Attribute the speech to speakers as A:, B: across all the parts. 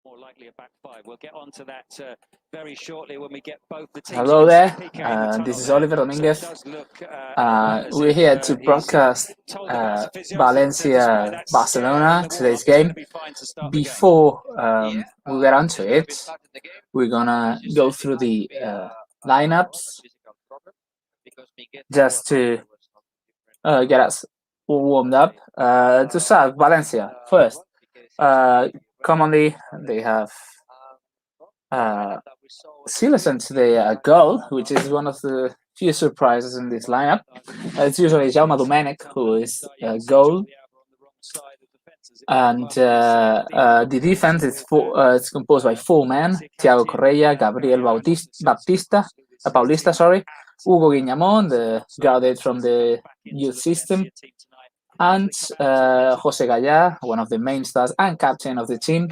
A: more likely a back five. We'll get on to that very shortly when we get both the teams.
B: Hello there, this is Oliver Domínguez. We're here to broadcast Valencia Barcelona, today's game. Before we get onto it, we're gonna go through the lineups just to get us all warmed up. To start, Valencia first. Commonly, they have Silas to the goal, which is one of the few surprises in this lineup. It's usually Jaume Domènech who is goal. And the defense is it's composed by 4 men: Thiago Correia, Gabriel Paulista, Hugo Guiñamón, graduate from the youth system, and Jose Gallá, one of the main stars and captain of the team.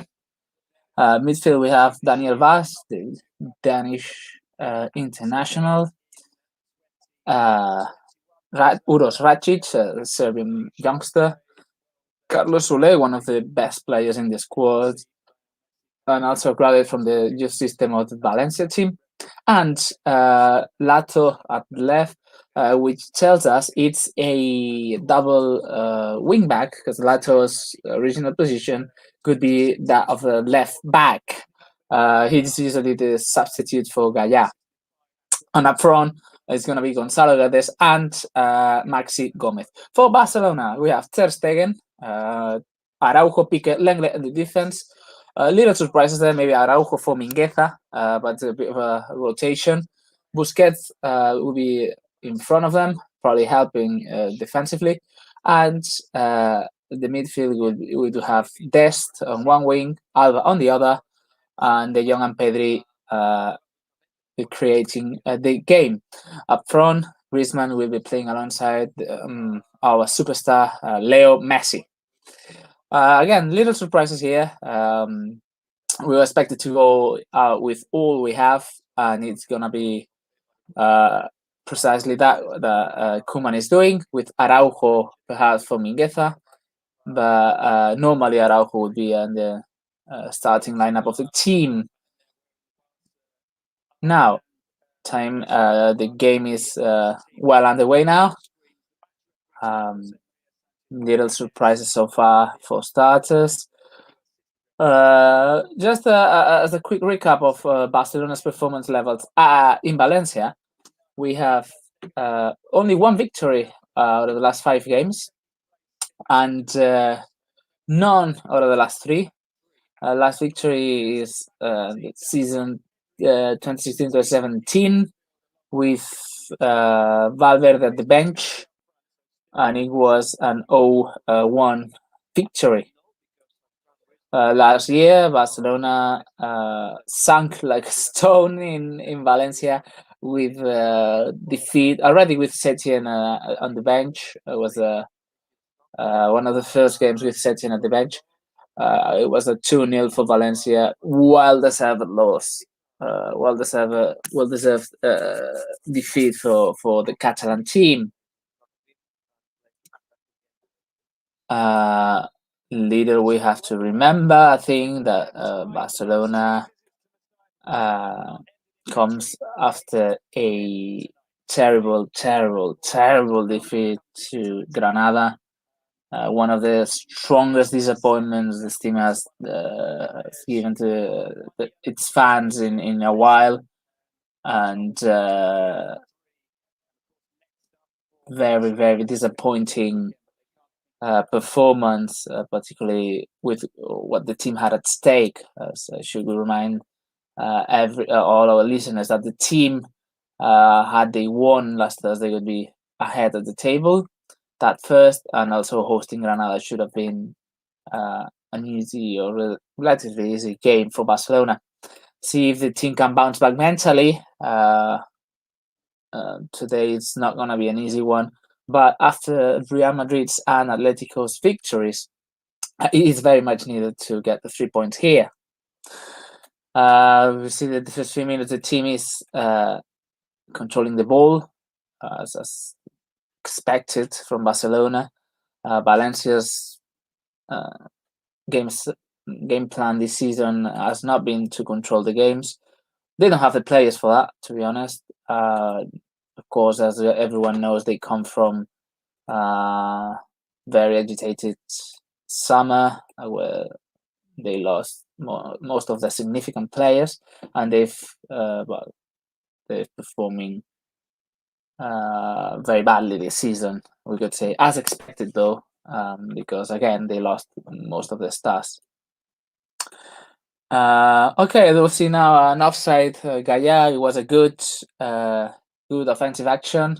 B: Midfield, we have Daniel Vaz, the Danish international. Uros Racic, a Serbian youngster. Carlos Soler, one of the best players in the squad, and also graduated from the youth system of the Valencia team. And Lato at the left, which tells us it's a double wing back, because Lato's original position could be that of a left back. He's usually the substitute for Gallá. And up front, it's going to be Gonzalo Guedes and Maxi Gomez. For Barcelona, we have Ter Stegen, Araujo, Piqué, Lenglet in the defense. Little surprises there, maybe Araujo for Mingueza, but a bit of a rotation. Busquets will be in front of them, probably helping defensively. And the midfield we do have Dest on one wing, Alba on the other, and De Jong and Pedri creating the game. Up front, Griezmann will be playing alongside our superstar Leo Messi. Again, little surprises here. We were expected to go out with all we have, and it's gonna be precisely that Koeman is doing, with Araujo perhaps for Mingueza, but normally Araujo would be in the starting lineup of the team. Now, the game is well underway now. Little surprises so far for starters. Just as a quick recap of Barcelona's performance levels in Valencia, we have only one victory out of the last 5 games, and none out of the last 3. Last victory is the season 2016-2017 with Valverde at the bench, and it was an 0-1 victory. Last year, Barcelona sunk like a stone in Valencia with defeat already with Setien on the bench. It was one of the first games with Setien at the bench. It was a 2-0 for Valencia, well-deserved loss. Well-deserved defeat for the Catalan team. Leader, we have to remember, I think, that Barcelona comes after a terrible defeat to Granada. One of the strongest disappointments this team has given to its fans in a while, and very disappointing performance, particularly with what the team had at stake. Should we remind all our listeners that the team, had they won last Thursday, would be ahead of the table. That first, and also hosting Granada should have been an easy or relatively easy game for Barcelona. See if the team can bounce back mentally. Today it's not going to be an easy one, but after Real Madrid's and Atletico's victories, it is very much needed to get the 3 points here. We see that the first 3 minutes the team is controlling the ball as expected from Barcelona. Valencia's games game plan this season has not been to control the games. They don't have the players for that, to be honest. Of course, as everyone knows, they come from very agitated summer where they lost most of their significant players, and they're performing very badly this season, we could say, as expected though, because again they lost most of their stars. Okay, we'll see now an offside. Gaia, it was a good offensive action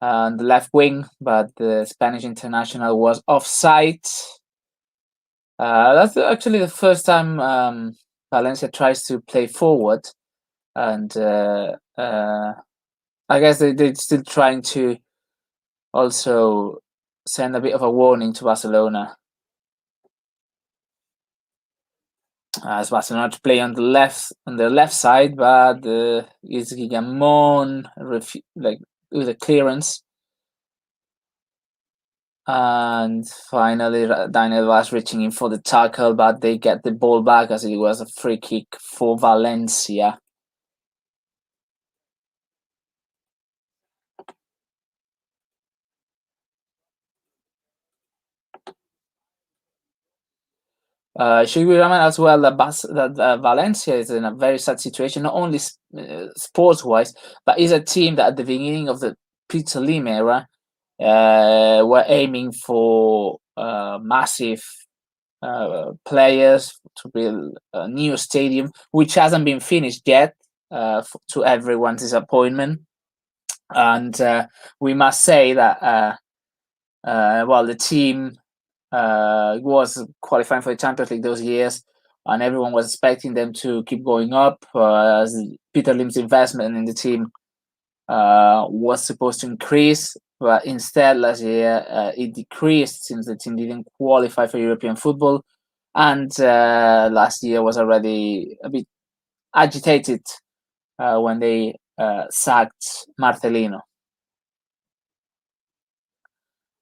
B: on the left wing, but the Spanish international was offside. That's actually the first time Valencia tries to play forward, and I guess they're still trying to also send a bit of a warning to Barcelona. As Barcelona to play on the left side, but it's Guillamon with a clearance. And finally, Daniel was reaching in for the tackle, but they get the ball back as it was a free kick for Valencia. Should we remember as well that Valencia is in a very sad situation, not only sports-wise, but is a team that at the beginning of the Peter Lim era were aiming for massive players to build a new stadium, which hasn't been finished yet, to everyone's disappointment. And we must say that the team was qualifying for the Champions League those years, and everyone was expecting them to keep going up, as Peter Lim's investment in the team was supposed to increase, but instead last year it decreased since the team didn't qualify for European football, and last year was already a bit agitated when they sacked Marcelino.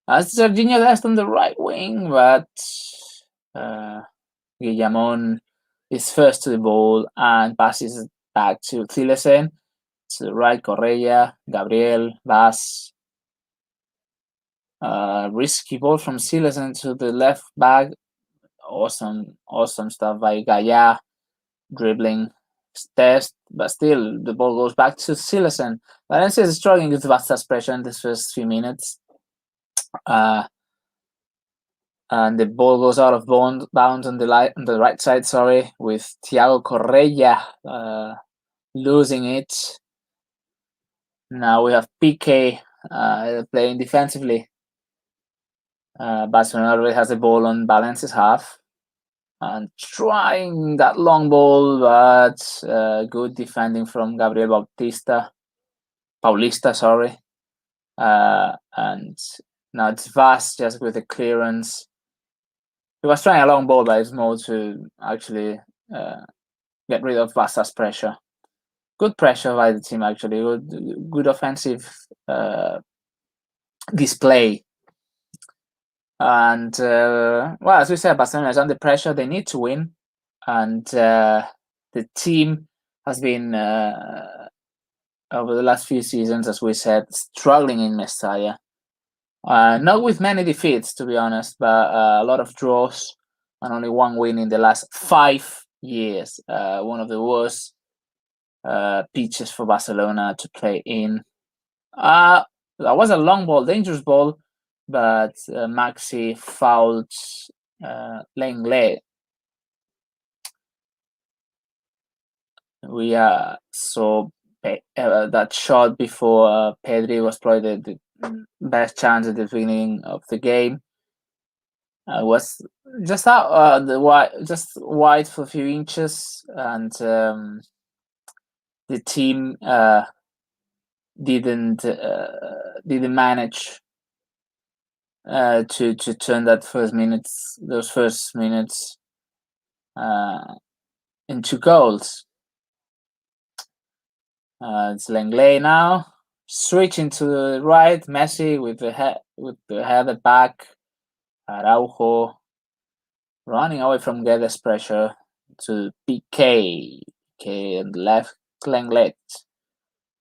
B: As Jorginho left on the right wing, but Guillamon is first to the ball and passes back to Thilesen. To the right, Correa, Gabriel, Vaz. Risky ball from Thilesen to the left back. Awesome stuff by Gaia. Dribbling test, but still the ball goes back to Thilesen. Valencia is struggling with Vasta's pressure in the first few minutes. And the ball goes out of bounds on the right side, with Thiago Correa losing it. Now we have Piqué playing defensively. Barcelona already has the ball on Valencia's half and trying that long ball, but good defending from Gabriel Paulista. And now it's Vaz just with the clearance. He was trying a long ball, but it's more to actually get rid of Vasta's pressure. Good pressure by the team, actually. Good offensive display. And, as we said, Barcelona is under pressure. They need to win. And the team has been, over the last few seasons, as we said, struggling in Mestalla. Not with many defeats, to be honest, but a lot of draws and only one win in the last 5 years. One of the worst pitches for Barcelona to play in. That was a long ball, dangerous ball, but Maxi fouled Lenglet. We saw that shot before Pedri was probably the best chance at the beginning of the game. Was just out just wide for a few inches, and the team didn't manage to turn those first minutes into goals. It's Lenglet now switching to the right. Messi with the header back. Araujo running away from Guedes pressure to PK. Okay, and left Lenglet.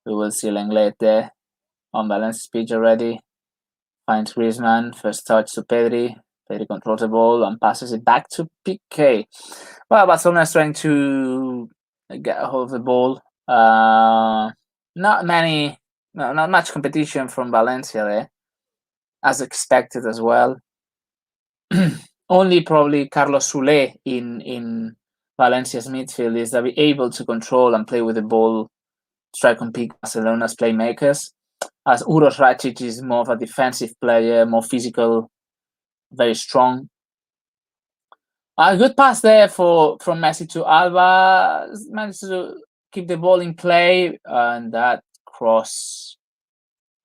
B: We will see Lenglet there on Valencia's pitch already. Finds Griezmann, first touch to Pedri. Pedri controls the ball and passes it back to PK. Well, Barcelona is trying to get a hold of the ball. Not much competition from Valencia there, as expected as well. Only probably Carlos Soule in Valencia's midfield is that be able to control and play with the ball, try to compete Barcelona's playmakers. As Uros Rakic is more of a defensive player, more physical, very strong. A good pass there from Messi to Alba. Managed to keep the ball in play, and that cross.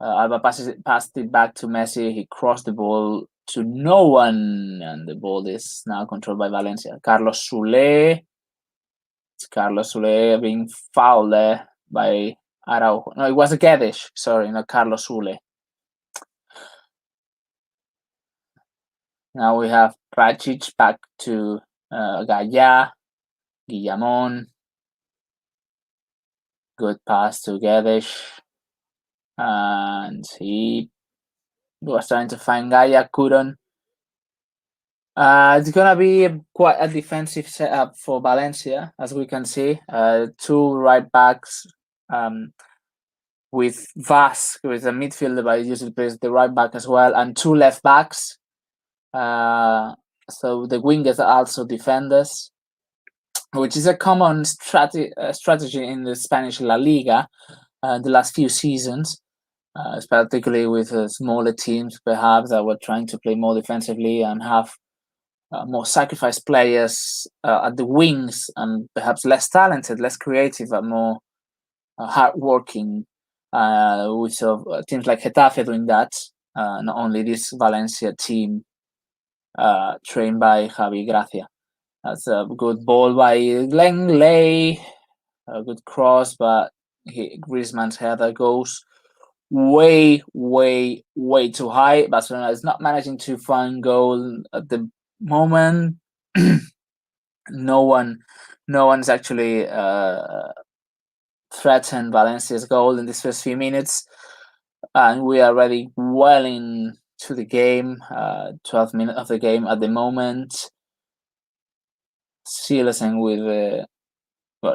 B: Alba passed it back to Messi. He crossed the ball to no one, and the ball is now controlled by Valencia. Carlos Soule. It's Carlos Soule being fouled there by Araujo. No, it was a Guedes. Sorry, not Carlos Soule. Now we have Rakic back to Gaya, Guillamon. Good pass to Guedes. And he was trying to find Gaya, couldn't. It's gonna be quite a defensive setup for Valencia, as we can see. Two right backs with Vaz, who is a midfielder, but he usually plays the right back as well, and two left backs. So the wingers are also defenders, which is a common strategy in the Spanish La Liga the last few seasons. Particularly with smaller teams, perhaps, that were trying to play more defensively and have more sacrificed players at the wings, and perhaps less talented, less creative, but more hardworking. We saw teams like Getafe doing that. Not only this Valencia team trained by Javi Gracia. That's a good ball by Lenglet. A good cross, but Griezmann's header goes way too high. Barcelona is not managing to find goal at the moment. No one's actually threatened Valencia's goal in these first few minutes, and we are already well into the game. 12 minutes of the game at the moment. Silesen with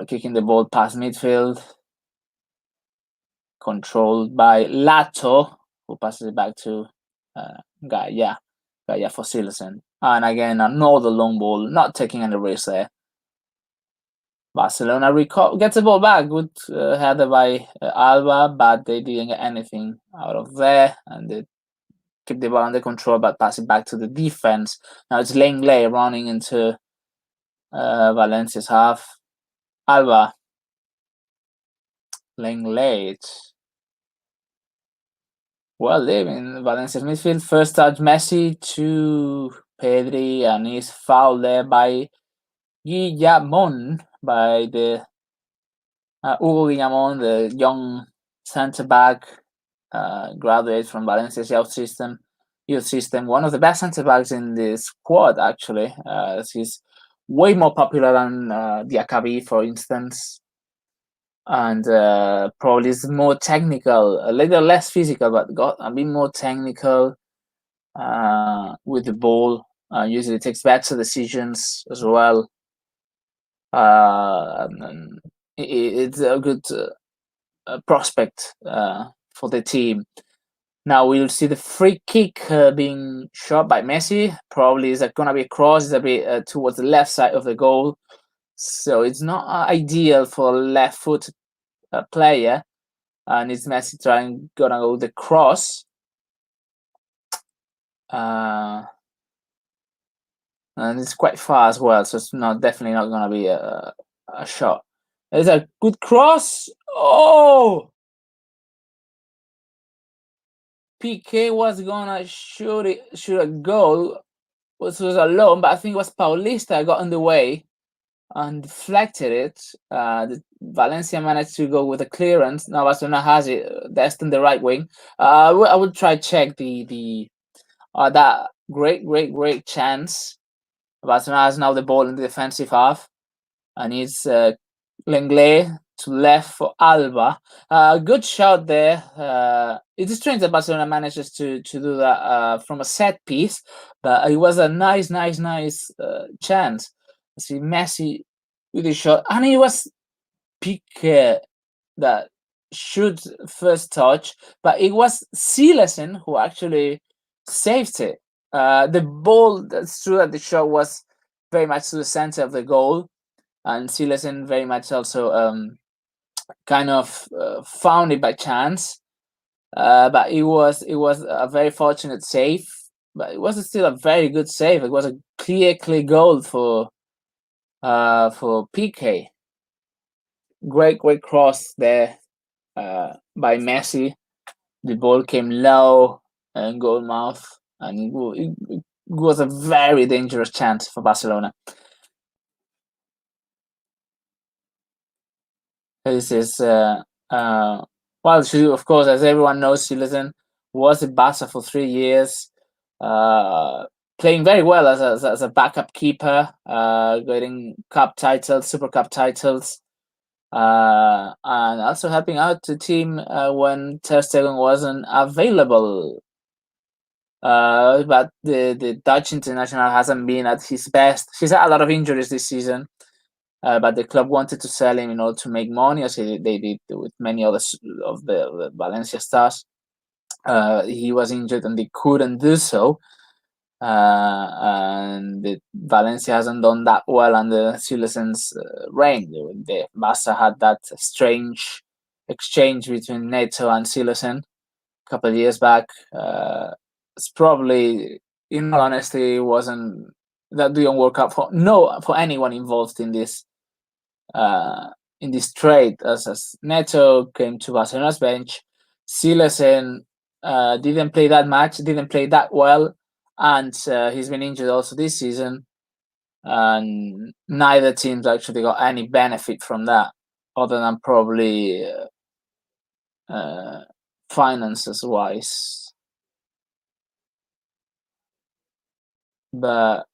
B: kicking the ball past midfield, controlled by Lato, who passes it back to Gaya for Silesen. And again, another long ball, not taking any risk there. Barcelona gets the ball back. Good header by Alba, but they didn't get anything out of there, and they keep the ball under control, but pass it back to the defense. Now it's Lenglet running into Valencia's half. Alba, Lenglet. Well, they're in Valencia's midfield. First touch, Messi to Pedri, and he's fouled there by Guillamon, by the Hugo Guillamon, the young centre-back, graduate from Valencia's youth system. One of the best centre-backs in the squad, actually. He's way more popular than Diakabi, for instance. And probably is more technical, a little less physical, but got a bit more technical with the ball. Usually takes better decisions as well. And it's a good prospect for the team. Now we'll see the free kick being shot by Messi. Probably is going to be a cross, a bit towards the left side of the goal. So it's not ideal for a left-footed player. And it's Messi gonna go the cross. And it's quite far as well, so it's definitely not gonna be a shot. There's a good cross. Oh, PK was gonna shoot a goal, which was alone, but I think it was Paulista got in the way and deflected it. The Valencia managed to go with a clearance. Now Barcelona has it. That's in the right wing. I would try check the that great chance Barcelona has now the ball in the defensive half, and it's Lenglet to left for Alba. Good shot there. It is strange that Barcelona manages to do that from a set piece, but it was a nice chance. See Messi with his shot, and it was Piqué that should first touch, but it was Silesen who actually saved it. The ball, that's true that the shot was very much to the center of the goal, and Silesen very much also kind of found it by chance. But it was a very fortunate save, but it was still a very good save. It was a clear goal for Piqué. Great cross there by Messi. The ball came low and goal mouth, and it was a very dangerous chance for Barcelona. This is well, of course, as everyone knows, Silesen was at Barca for 3 years, playing very well as a backup keeper, getting cup titles, Super Cup titles, and also helping out the team when Ter Stegen wasn't available. But the Dutch international hasn't been at his best. He's had a lot of injuries this season, but the club wanted to sell him in order to make money, as they did with many others of the Valencia stars. He was injured and they couldn't do so. And Valencia hasn't done that well under Silesen's reign. The Barca had that strange exchange between Neto and Silesen a couple of years back. It's probably, in all honesty, wasn't that didn't work out for anyone involved in this trade. As Neto came to Barcelona's bench, Silesen didn't play that much, didn't play that well, and he's been injured also this season. And neither teams actually got any benefit from that, other than probably finances wise. But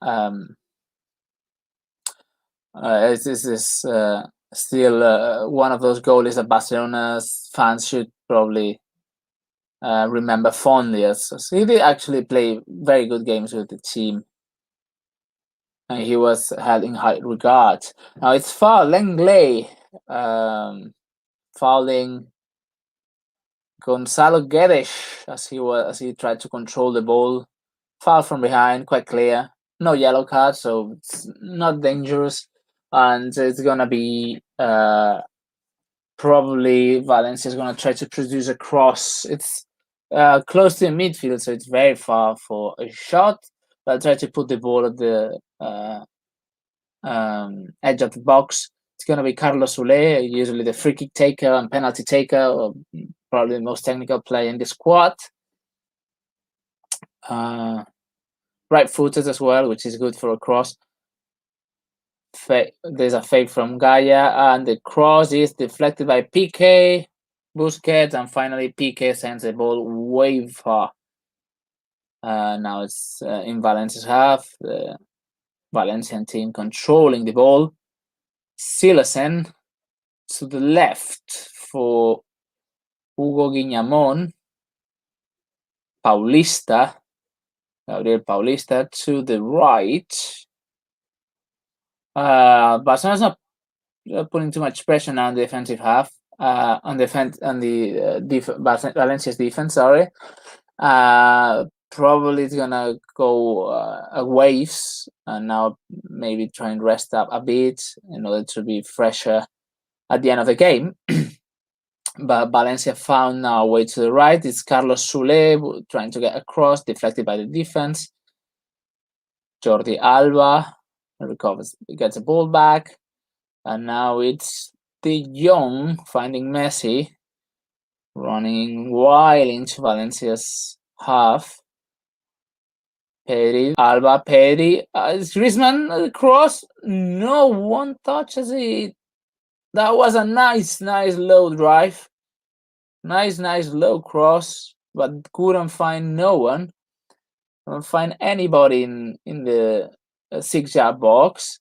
B: this is still one of those goalies that Barcelona's fans should probably remember fondly, as he did actually play very good games with the team, and he was held in high regard. Now it's foul, Lenglet fouling Gonzalo Guedes as he tried to control the ball. Foul from behind, quite clear. No yellow card, so it's not dangerous. And it's gonna be probably Valencia is gonna try to produce a cross. It's close to the midfield, so it's very far for a shot. But try to put the ball at the edge of the box. It's gonna be Carlos Soler, usually the free kick taker and penalty taker, or probably the most technical player in the squad. Right-footed as well, which is good for a cross. There's a fake from Gaia, and the cross is deflected by Piqué, Busquets, and finally Piqué sends the ball way far. Now it's in Valencia's half. The Valencian team controlling the ball. Silesen to the left for Hugo Guiñamón. Gabriel Paulista to the right. Barcelona's not putting too much pressure now on the defensive half, on the Valencia's defense. Sorry, probably it's gonna go waves, and now maybe try and rest up a bit in order to be fresher at the end of the game. But Valencia found now a way to the right. It's Carlos Soler trying to get across, deflected by the defense. Jordi Alba recovers, gets the ball back, and now it's De Jong finding Messi, running wild into Valencia's half. Pedri, Alba, Pedri, Griezmann cross. No one touches it. That was a nice low drive. Nice low cross, but couldn't find no one. Couldn't find anybody in the 6-yard box.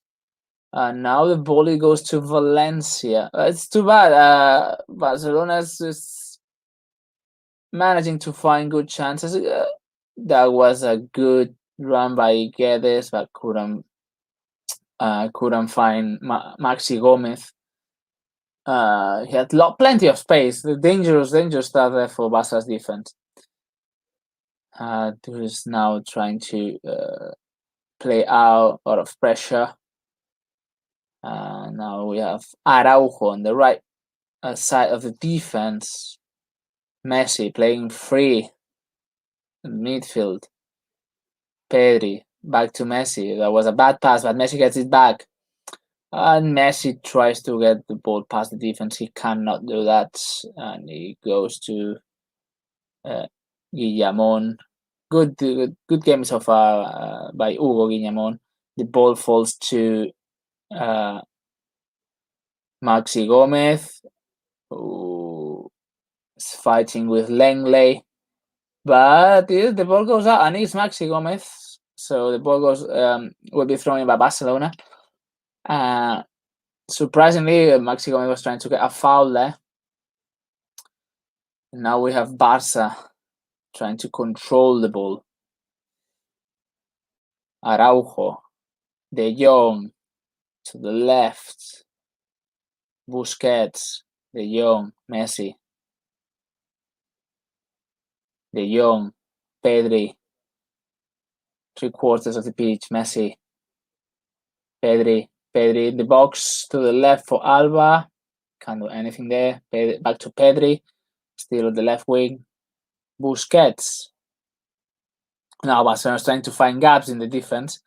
B: And now the ball goes to Valencia. It's too bad. Barcelona is managing to find good chances. That was a good run by Guedes, but couldn't find Maxi Gomez. He had plenty of space. The dangerous stuff there for Barca's defense. Who's now trying to play out of pressure. Now we have Araujo on the right side of the defense. Messi playing free in midfield. Pedri back to Messi. That was a bad pass, but Messi gets it back. And Messi tries to get the ball past the defense. He cannot do that. And he goes to Guillamon. Good game so far by Hugo Guillamon. The ball falls to Maxi Gomez, who is fighting with Lenglet. But the ball goes out, and it's Maxi Gomez. So the ball will be thrown in by Barcelona. Surprisingly, Maxi Gomez was trying to get a foul there. And now we have Barca trying to control the ball. Araujo, De Jong to the left. Busquets, De Jong, Messi. De Jong, Pedri. 3/4 of the pitch, Messi. Pedri in the box to the left for Alba. Can't do anything there. Back to Pedri. Still on the left wing. Busquets. Now Barcelona's trying to find gaps in the defense.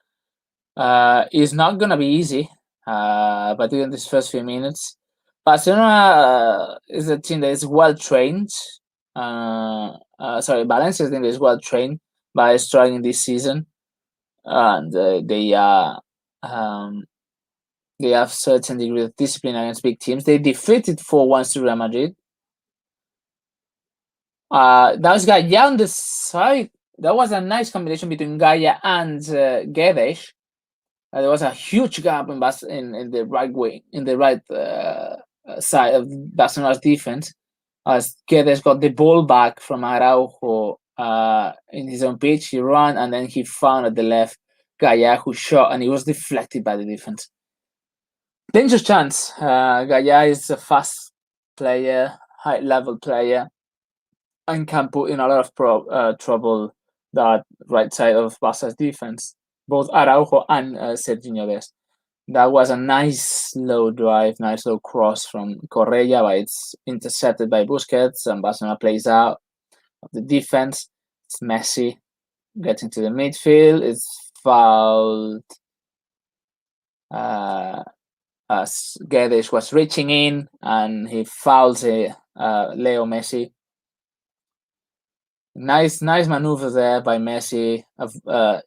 B: It's not going to be easy, but in these first few minutes, Barcelona is a team that is well trained. Valencia team is well trained by struggling this season, and they have certain degree of discipline against big teams. They defeated 4-1 to Real Madrid. That was Gaya on the side. That was a nice combination between Gaya and Guedes. There was a huge gap in the right wing, in the right side of Barcelona's defense, as Guedes got the ball back from Araujo in his own pitch. He ran, and then he found at the left Gaya, who shot, and he was deflected by the defense. Dangerous chance. Gaya is a fast player, high-level player, and can put in a lot of trouble that right side of Barca's defense. Both Araujo and Serginho Dest. That was a nice low drive, nice low cross from Correa, but it's intercepted by Busquets, and Barcelona plays out of the defense. It's Messi getting to the midfield. It's fouled as Guedes was reaching in, and he fouls Leo Messi. Nice maneuver there by Messi of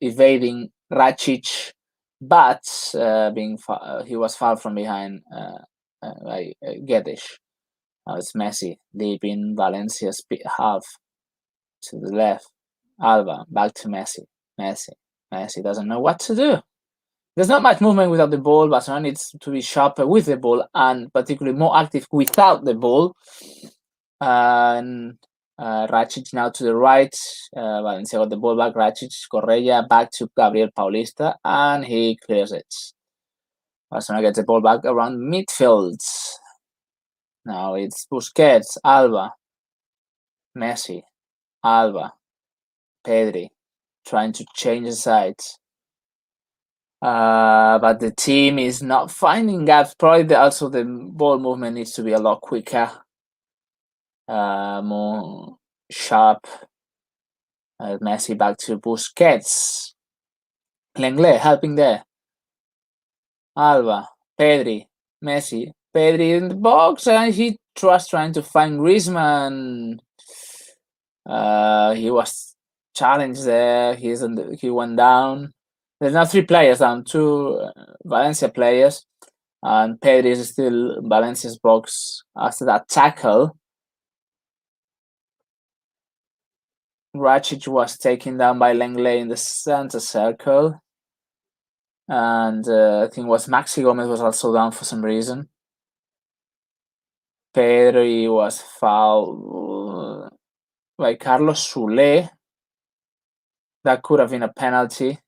B: evading Rakic, but he was fouled from behind by Guedes. Now it's Messi leaving Valencia's half to the left. Alba back to Messi. Messi doesn't know what to do. There's not much movement without the ball. Barcelona needs to be sharper with the ball, and particularly more active without the ball. And Rakic now to the right. Valencia got the ball back. Rakic, Correa back to Gabriel Paulista, and he clears it. Barcelona gets the ball back around midfield. Now it's Busquets, Alba, Messi, Alba, Pedri, trying to change the sides. But the team is not finding gaps. Probably also the ball movement needs to be a lot quicker. More sharp. Messi back to Busquets. Lenglet helping there. Alba, Pedri, Messi. Pedri in the box, and he was trying to find Griezmann. He was challenged there. He went down. There's now 3 players down, 2 Valencia players, and Pedri is still Valencia's box after that tackle. Rakic was taken down by Lenglet in the center circle. and I think it was Maxi Gomez was also down for some reason. Pedri was fouled by Carlos Soule. That could have been a penalty.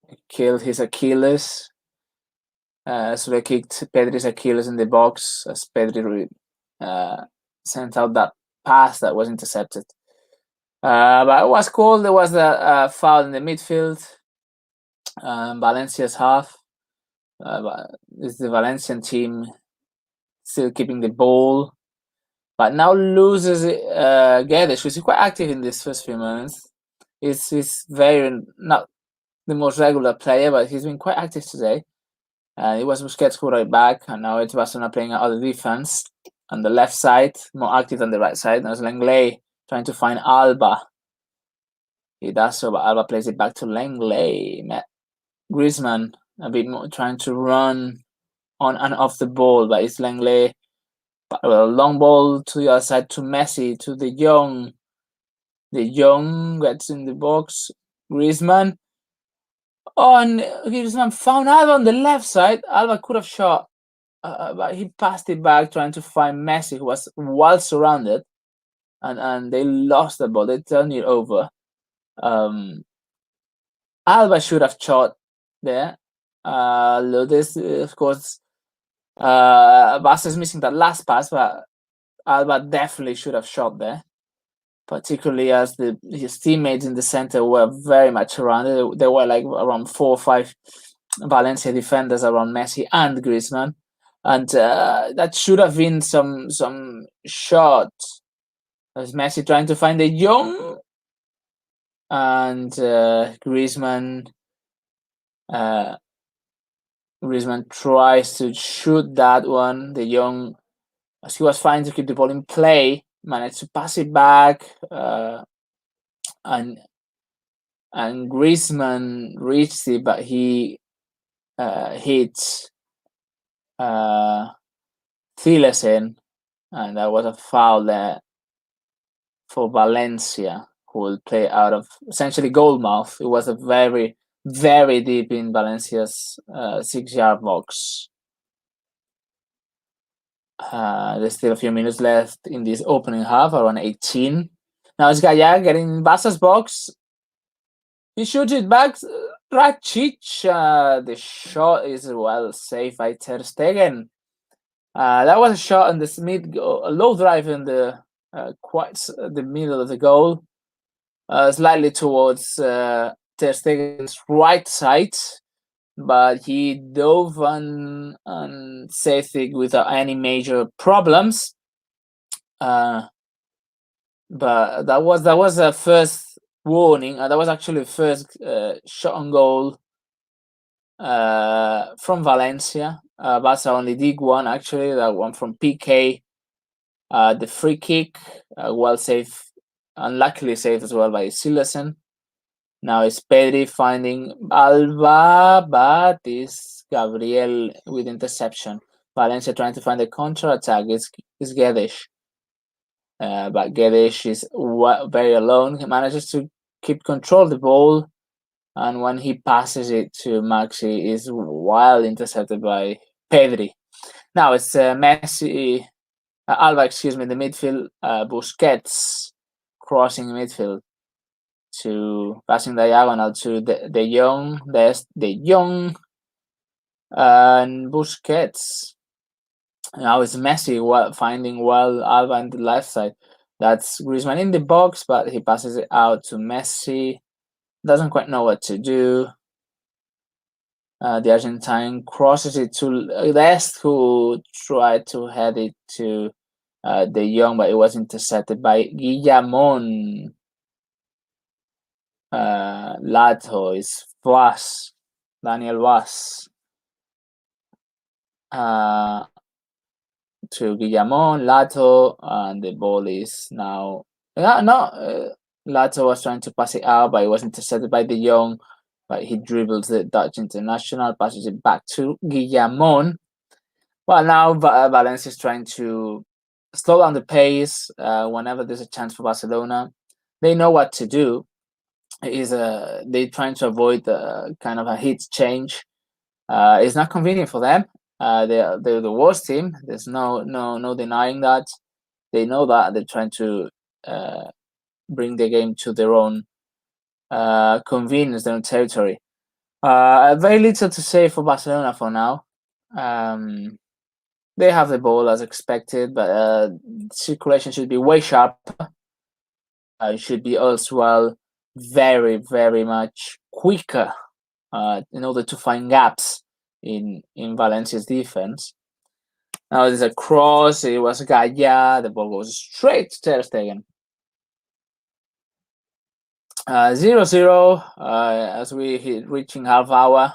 B: He killed his Achilles. Soule kicked Pedri's Achilles in the box as Pedri sent out that pass that was intercepted. But it was cool. There was a foul in the midfield. Valencia's half. But it's the Valencian team still keeping the ball, but now loses Guedes, who's quite active in these first few moments. He's very not the most regular player, but he's been quite active today. It was Busquets who right back, and now it's Barcelona playing out the defense on the left side, more active than the right side. There's Lenglet trying to find Alba. He does so, but Alba plays it back to Lenglet. Griezmann a bit more trying to run on and off the ball, but it's Lenglet. Long ball to the other side to Messi, to De Jong. De Jong gets in the box. Griezmann. Oh, and Griezmann found Alba on the left side. Alba could have shot, but he passed it back trying to find Messi, who was well surrounded. And they lost the ball. They turned it over. Alba should have shot there. This, of course, Barca is missing that last pass, but Alba definitely should have shot there, particularly as his teammates in the center were very much around it. There were like around 4 or 5 Valencia defenders around Messi and Griezmann, and that should have been some shot. As Messi trying to find De Jong, and Griezmann tries to shoot that one. De Jong, as he was trying to keep the ball in play, managed to pass it back, and Griezmann reached it, but he hit Thielesen, and that was a foul there for Valencia, who will play out of essentially goal mouth. It was a very, very deep in Valencia's 6-yard box. There's still a few minutes left in this opening half, around 18. Now it's Gaya getting in Barca's box. He shoots it back. Rakitic. The shot is well saved by Ter Stegen. That was a shot in this a low drive in the quite the middle of the goal, slightly towards Ter Stegen's right side, but he dove and saved it without any major problems. But that was a first warning. That was actually the first shot on goal from Valencia. Barca only did one, actually, that one from PK. The free kick, well saved, unluckily saved as well by Silesen. Now it's Pedri finding Alba, but it's Gabriel with interception. Valencia trying to find a counter-attack. It's Guedes. But Guedes is very alone. He manages to keep control of the ball, and when he passes it to Maxi, is well intercepted by Pedri. Now it's Messi, Alba, excuse me, in the midfield. Busquets crossing midfield to passing diagonal to De Jong. There's De Jong and Busquets. Now it's Messi finding Alba on the left side. That's Griezmann in the box, but he passes it out to Messi. Doesn't quite know what to do. The Argentine crosses it to Lest, who tried to head it to De Jong, but it was intercepted by Guillamon. Lato is Vaz, Daniel Vaz. To Guillamon, Lato, and the ball is now... Lato was trying to pass it out, but it was intercepted by De Jong, but he dribbles the Dutch international, passes it back to Guillamon. Well, now Valencia is trying to slow down the pace whenever there's a chance for Barcelona. They know what to do. is they trying to avoid kind of a heat change. It's not convenient for them. They're the worst team. There's no denying that. They know that. They're trying to bring the game to their own convenience, their own territory. Very little to say for Barcelona for now. They have the ball as expected, but circulation should be way sharper. It should be as well very, very much quicker in order to find gaps in Valencia's defense. Now there's a cross. It was Gaya. The ball goes straight to Ter Stegen. 0-0 as we hit reaching half hour.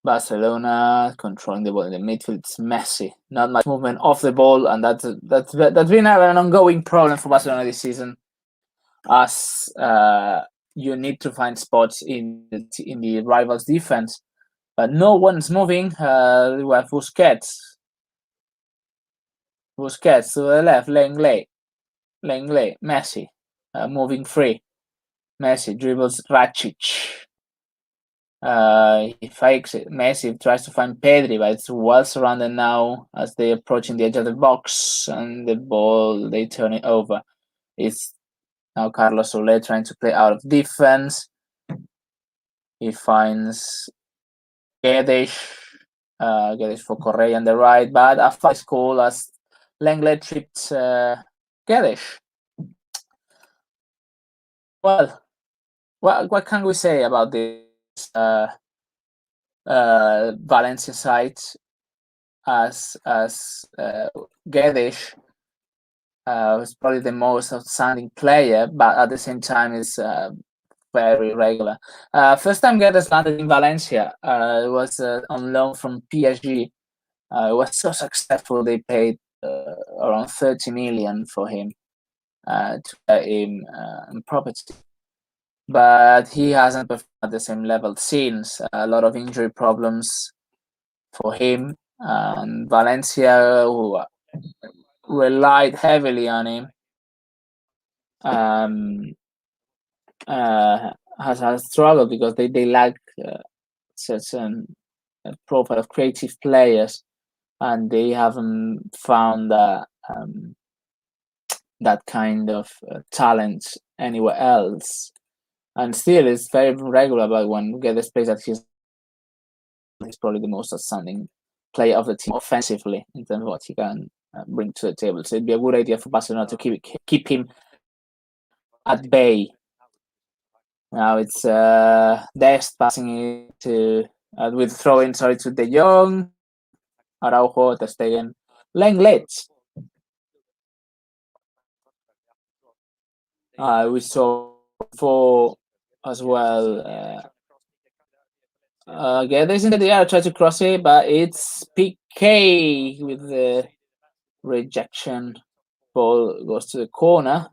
B: Barcelona controlling the ball in the midfield. It's messy. Not much movement off the ball, and that's been an ongoing problem for Barcelona this season. As you need to find spots in the rivals' defense, but no one's moving. We have Busquets to the left, Lenglet, Messi, moving free. Messi dribbles Rakitic. He fakes it. Messi tries to find Pedri, but it's well surrounded now as they approaching the edge of the box, and the ball, they turn it over. It's now Carlos Soler trying to play out of defense. He finds Guedes for Correa on the right, but a fast goal as Lenglet tripped Guedes. Well, what can we say about this Valencia side? As Guedes was probably the most outstanding player, but at the same time is very regular. First time Guedes landed in Valencia, it was on loan from PSG. It was so successful, they paid around 30 million for him to get him in property. But he hasn't performed at the same level since. A lot of injury problems for him. And Valencia, who relied heavily on him, has struggled because they lack certain profile of creative players, and they haven't found that kind of talent anywhere else. And still, it's very regular. But when Guedes plays at he's probably the most outstanding player of the team offensively in terms of what he can bring to the table. So it'd be a good idea for Barcelona to keep him at bay. Now it's Dest passing it to with throwing to De Jong, Araujo, Ter Stegen, Lenglet. We saw 4 as well. Guedes in the air, try to cross it, but it's PK with the rejection. Ball goes to the corner.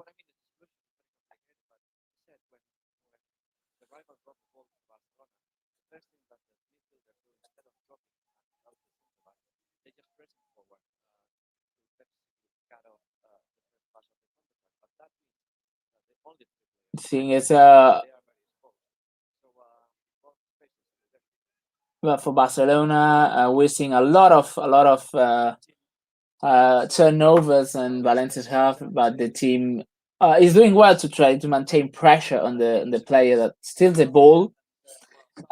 B: Thing is, but for Barcelona, we're seeing a lot of turnovers and Valencia's half, but the team is doing well to try to maintain pressure on the player that steals the ball.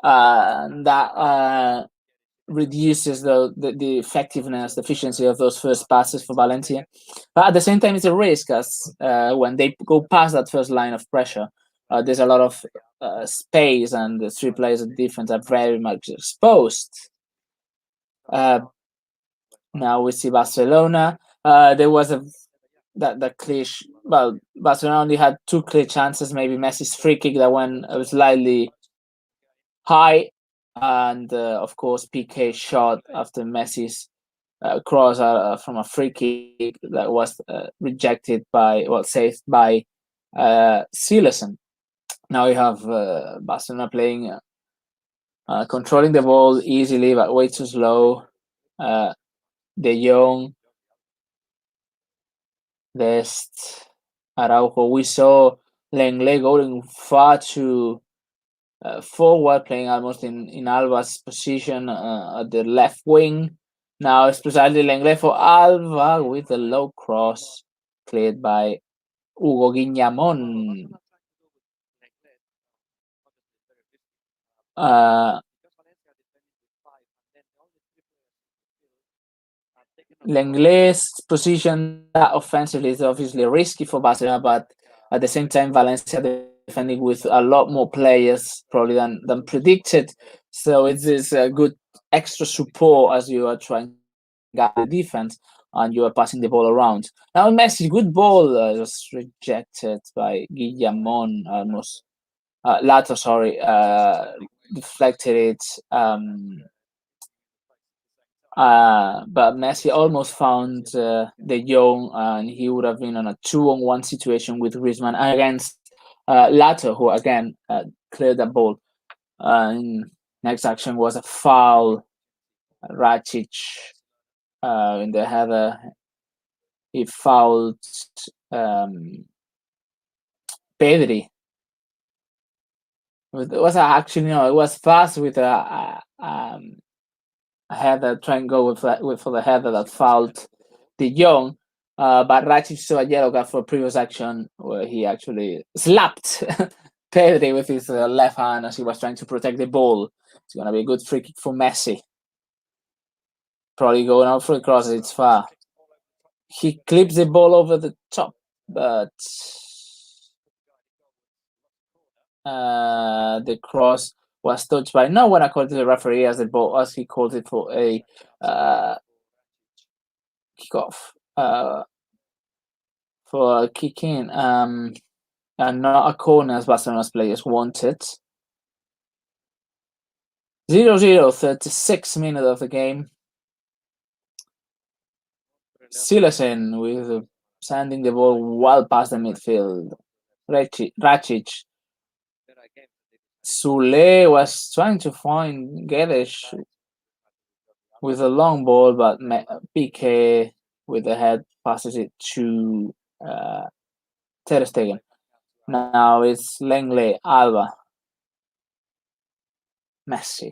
B: That reduces the effectiveness, the efficiency of those first passes for Valencia. But at the same time, it's a risk as when they go past that first line of pressure, there's a lot of space, and the 3 players of defense are very much exposed. Now we see Barcelona. There was that clear. Well, Barcelona only had 2 clear chances. Maybe Messi's free kick that went slightly high, and of course PK shot after Messi's cross from a free kick that was rejected saved by Silerson. Now you have Barcelona playing, controlling the ball easily, but way too slow. De Jong Dest, Araujo. We saw Lenglet going far too forward, playing almost in Alba's position at the left wing. Now it's precisely Lenglet for Alba with a low cross cleared by Hugo Guiñamón. Lenglet's position offensively is obviously risky for Barcelona, but at the same time, Valencia defending with a lot more players probably than predicted. So it's a good extra support as you are trying to get the defense and you are passing the ball around. Now Messi, good ball, just rejected by Guillamon almost. Lato, sorry, deflected it. But Messi almost found De Jong, and he would have been on a 2-on-1 situation with Griezmann against Lato, who again cleared the ball. Next action was a foul. Racic in the header, he fouled Pedri. It was actually it was fast with a header, trying to go for the header that fouled De Jong, but Racic saw a yellow card for a previous action where he actually slapped Pedri with his left hand as he was trying to protect the ball. It's going to be a good free kick for Messi. Probably going out for the cross, it's far. He clips the ball over the top, but the cross was touched by no one according to the referee as he called it for a kickoff for a kick in and not a corner as Barcelona's players wanted. 0-0, 36 minutes of the game. Silesen with sending the ball well past the midfield. Racic. Sule was trying to find Guedes with a long ball, but Piqué with the head passes it to Ter Stegen. Now it's Lenglet, Alba, Messi,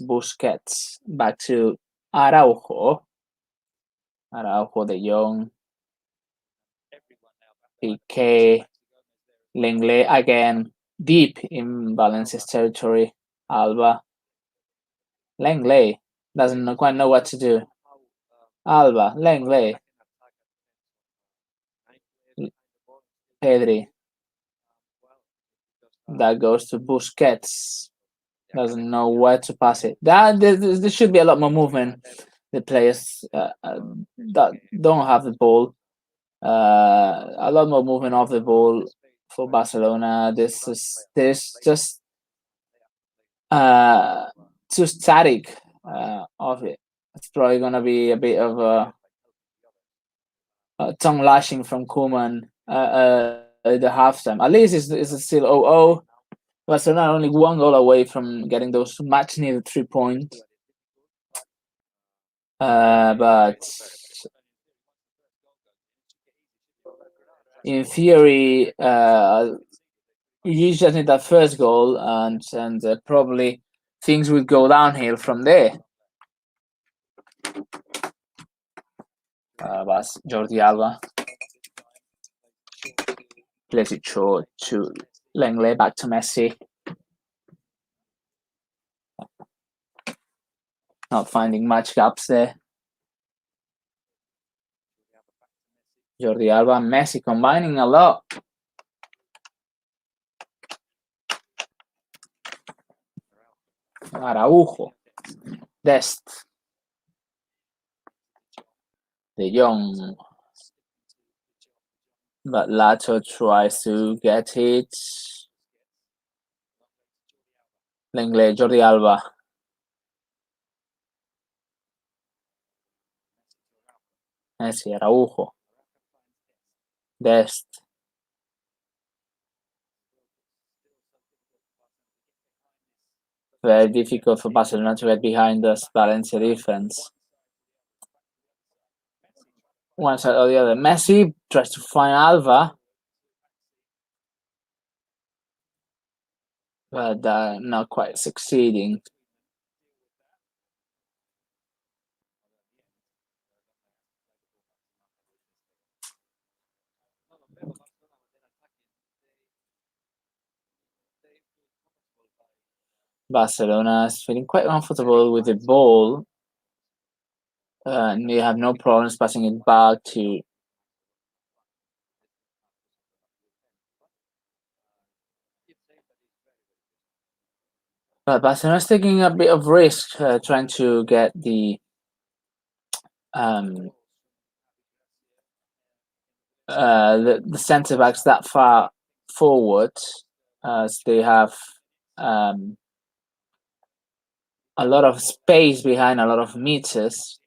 B: Busquets, back to Araujo, De Jong, Piqué, Lenglet again, deep in Valencia's territory. Alba, Lenglet doesn't quite know what to do. Alba, Lenglet, Pedri. That goes to Busquets. Doesn't know where to pass it. There should be a lot more movement. The players that don't have the ball, a lot more movement off the ball for Barcelona. There's just too static of it. It's probably gonna be a bit of a tongue lashing from Koeman at the halftime. At least it's still 0-0. Barcelona only one goal away from getting those much needed 3 points. But in theory, you just need that first goal, and probably things would go downhill from there. But Jordi Alba plays it short to Lenglet, back to Messi. Not finding much gaps there. Jordi Alba and Messi combining a lot. Araujo, Dest, De Jong, but Lato tries to get it. Lenglet, Jordi Alba. Messi, Araujo, Dest. Very difficult for Barcelona to get behind this Valencia defense. one side or the other. Messi tries to find Alba, but not quite succeeding. Barcelona is feeling quite comfortable with the ball, and they have no problems passing it back to. But Barcelona is taking a bit of risk, trying to get the centre backs that far forward, as they have a lot of space behind, a lot of meters.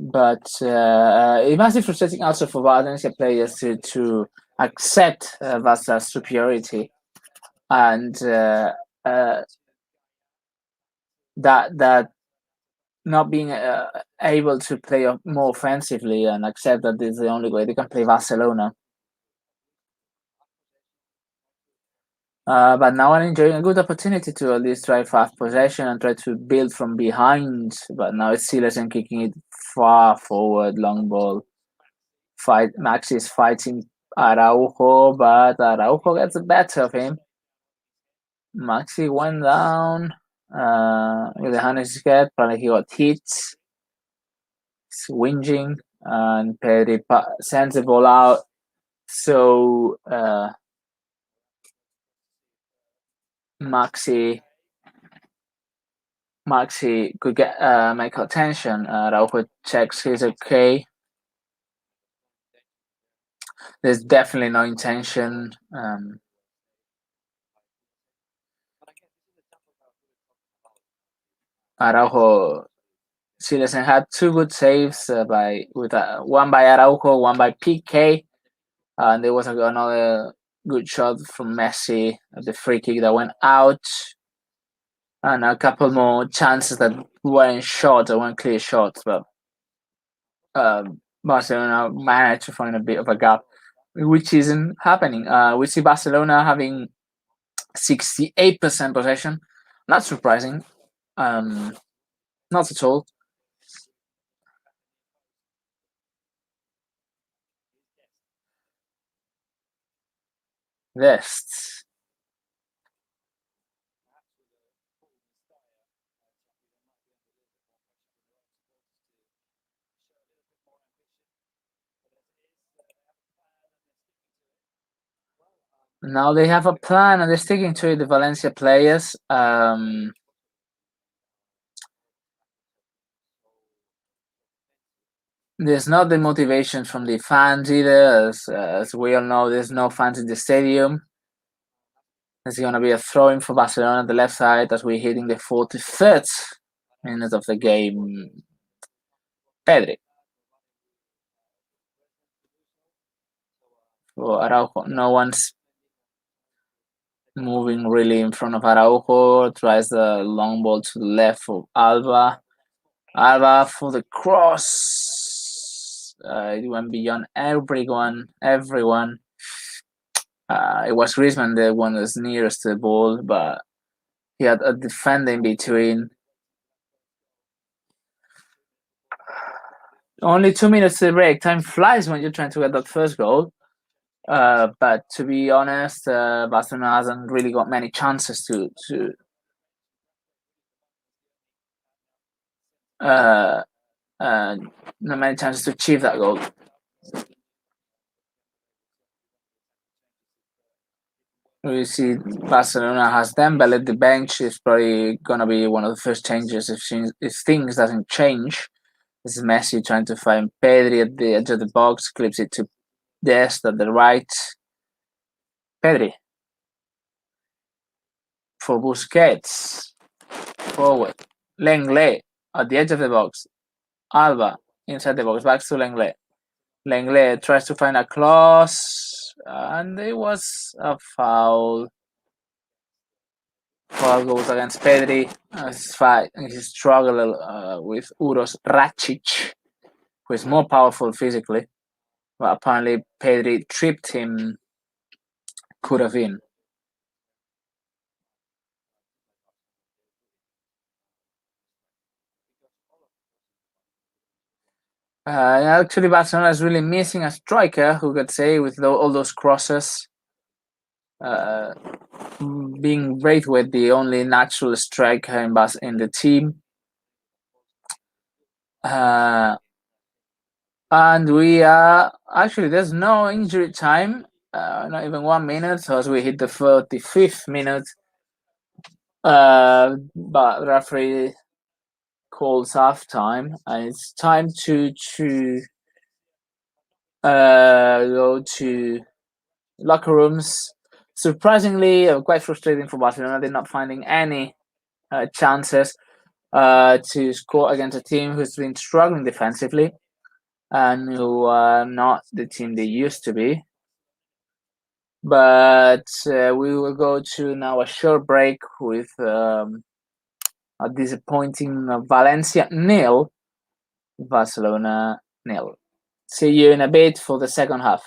B: But it must be frustrating also for Valencia players to accept Barca's superiority, and that not being able to play more offensively and accept that this is the only way they can play Barcelona. But now I'm enjoying a good opportunity to at least try fast possession and try to build from behind. But now it's Silersen kicking it far forward, long ball. Max is fighting Araujo, but Araujo gets the better of him. Maxi went down with the hand in his head. Probably he got hit. He's whinging, and Pedri sends the ball out. So Maxi could get make attention. Araujo checks he's okay. There's definitely no intention. Araujo, Silersen had two good saves one by Araujo, one by PK, and there was another good shot from Messi at the free kick that went out, and a couple more chances that weren't clear shots, but Barcelona managed to find a bit of a gap, which isn't happening. We see Barcelona having 68% possession. Not surprising. Not at all. Vests. Now they have a plan and they're sticking to it, the Valencia players. There's not the motivation from the fans either. As we all know, there's no fans in the stadium. There's going to be a throw-in for Barcelona on the left side as we're hitting the 43rd minute of the game. Pedri. For Araujo, no one's moving really in front of Araujo. Tries the long ball to the left for Alba. Alba for the cross. It went beyond everyone. It was Griezmann the one that's nearest to the ball, but he had a defender in between. Only 2 minutes to break. Time flies when you're trying to get that first goal. But to be honest, Barcelona hasn't really got many chances to not many chances to achieve that goal. We see Barcelona has Dembele at the bench. It's probably gonna be one of the first changes if things doesn't change. This is Messi trying to find Pedri at the edge of the box, clips it to Dest at the right. Pedri for Busquets. Forward. Lenglet at the edge of the box. Alba inside the box. Back to Lenglet. Lenglet tries to find a cross, and it was a foul. Foul goes against Pedri. He struggled with Uros Racic, who is more powerful physically. But apparently Pedri tripped him. Could have been. Actually, Barcelona is really missing a striker who could say with all those crosses. Being Braithwaite the only natural striker in the team. And we are actually there's no injury time, not even 1 minute, so as we hit the 35th minute. But referee calls half time, and it's time to go to locker rooms. Surprisingly, quite frustrating for Barcelona. They're not finding any chances to score against a team who's been struggling defensively and who are not the team they used to be. But we will go to now a short break with a disappointing Valencia 0, Barcelona 0. See you in a bit for the second half.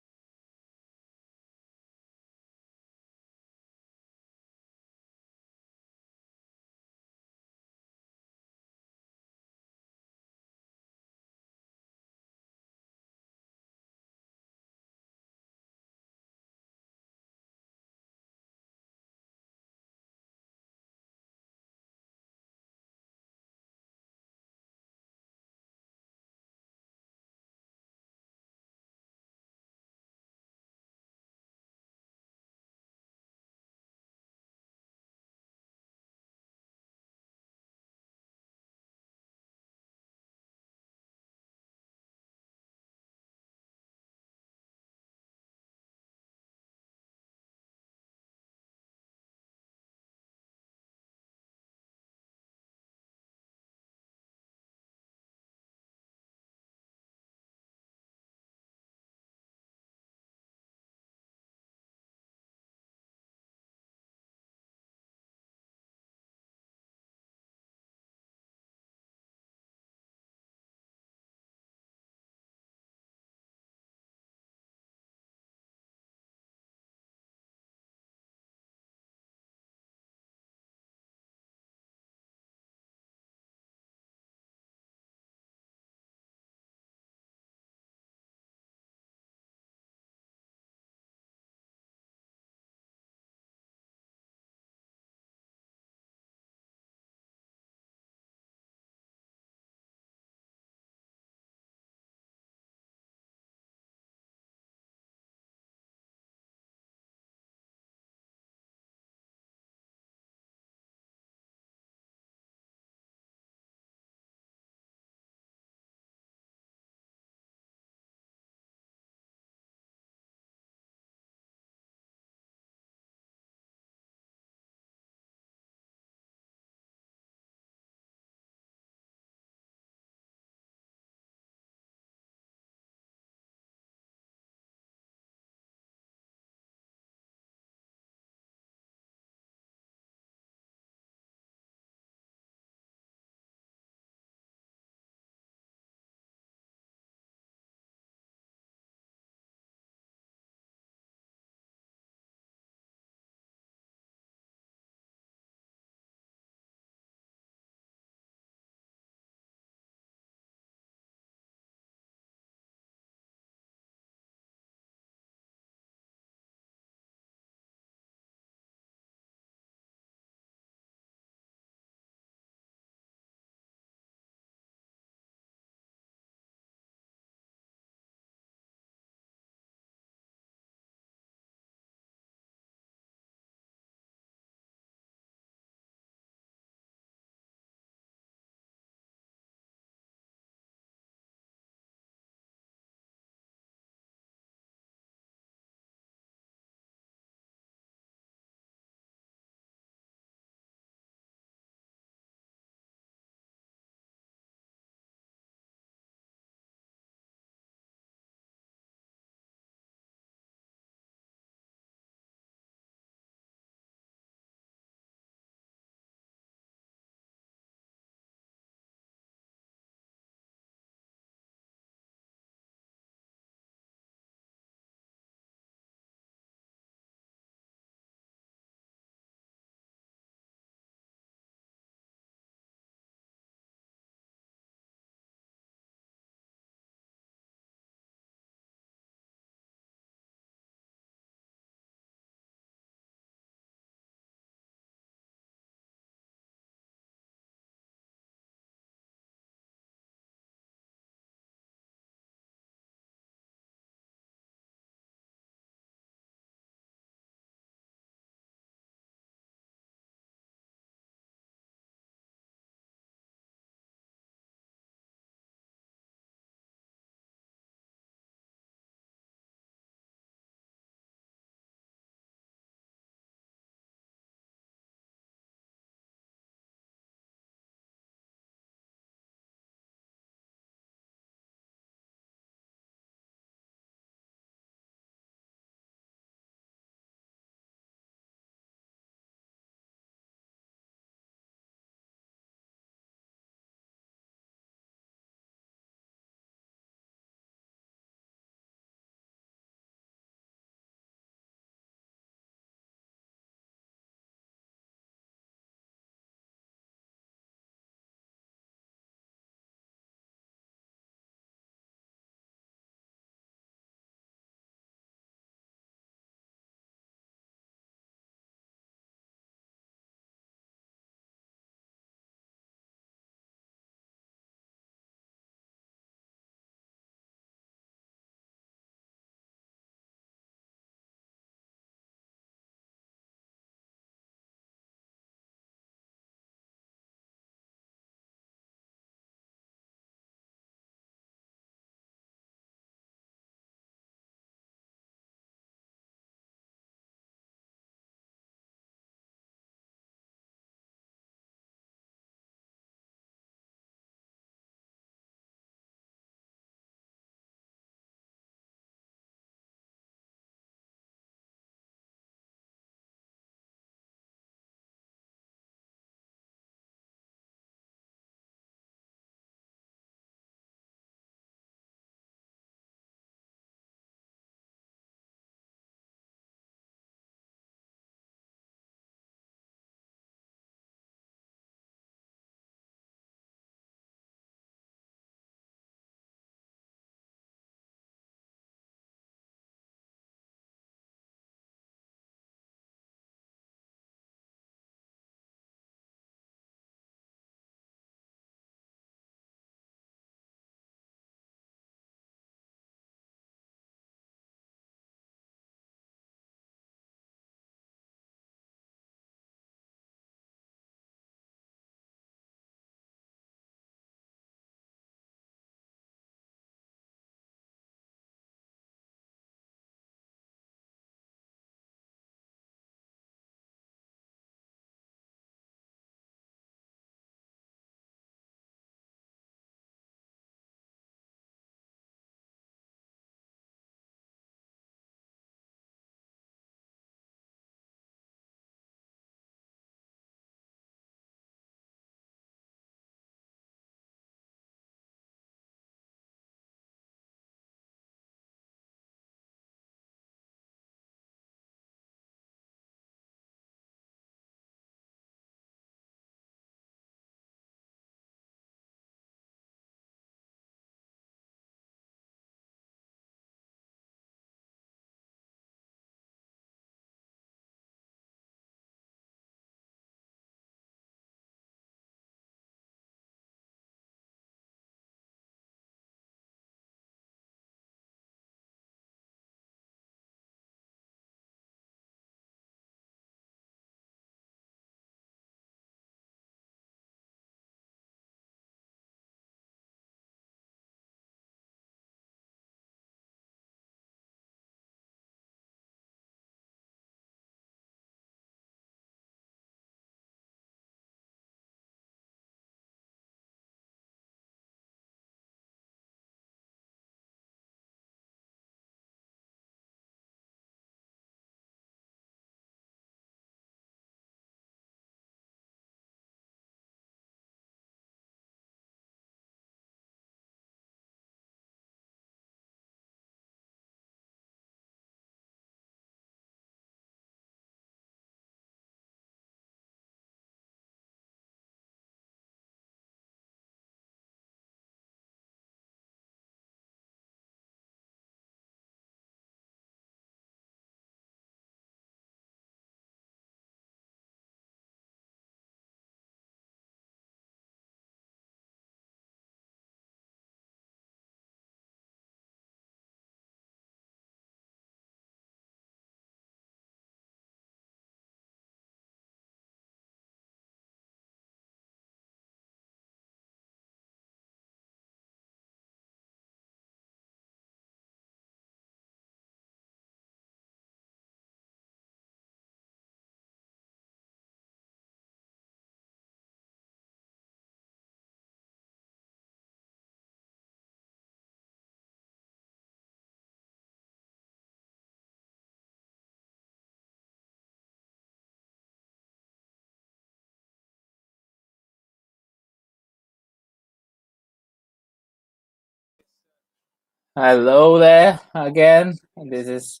B: Hello there again. This is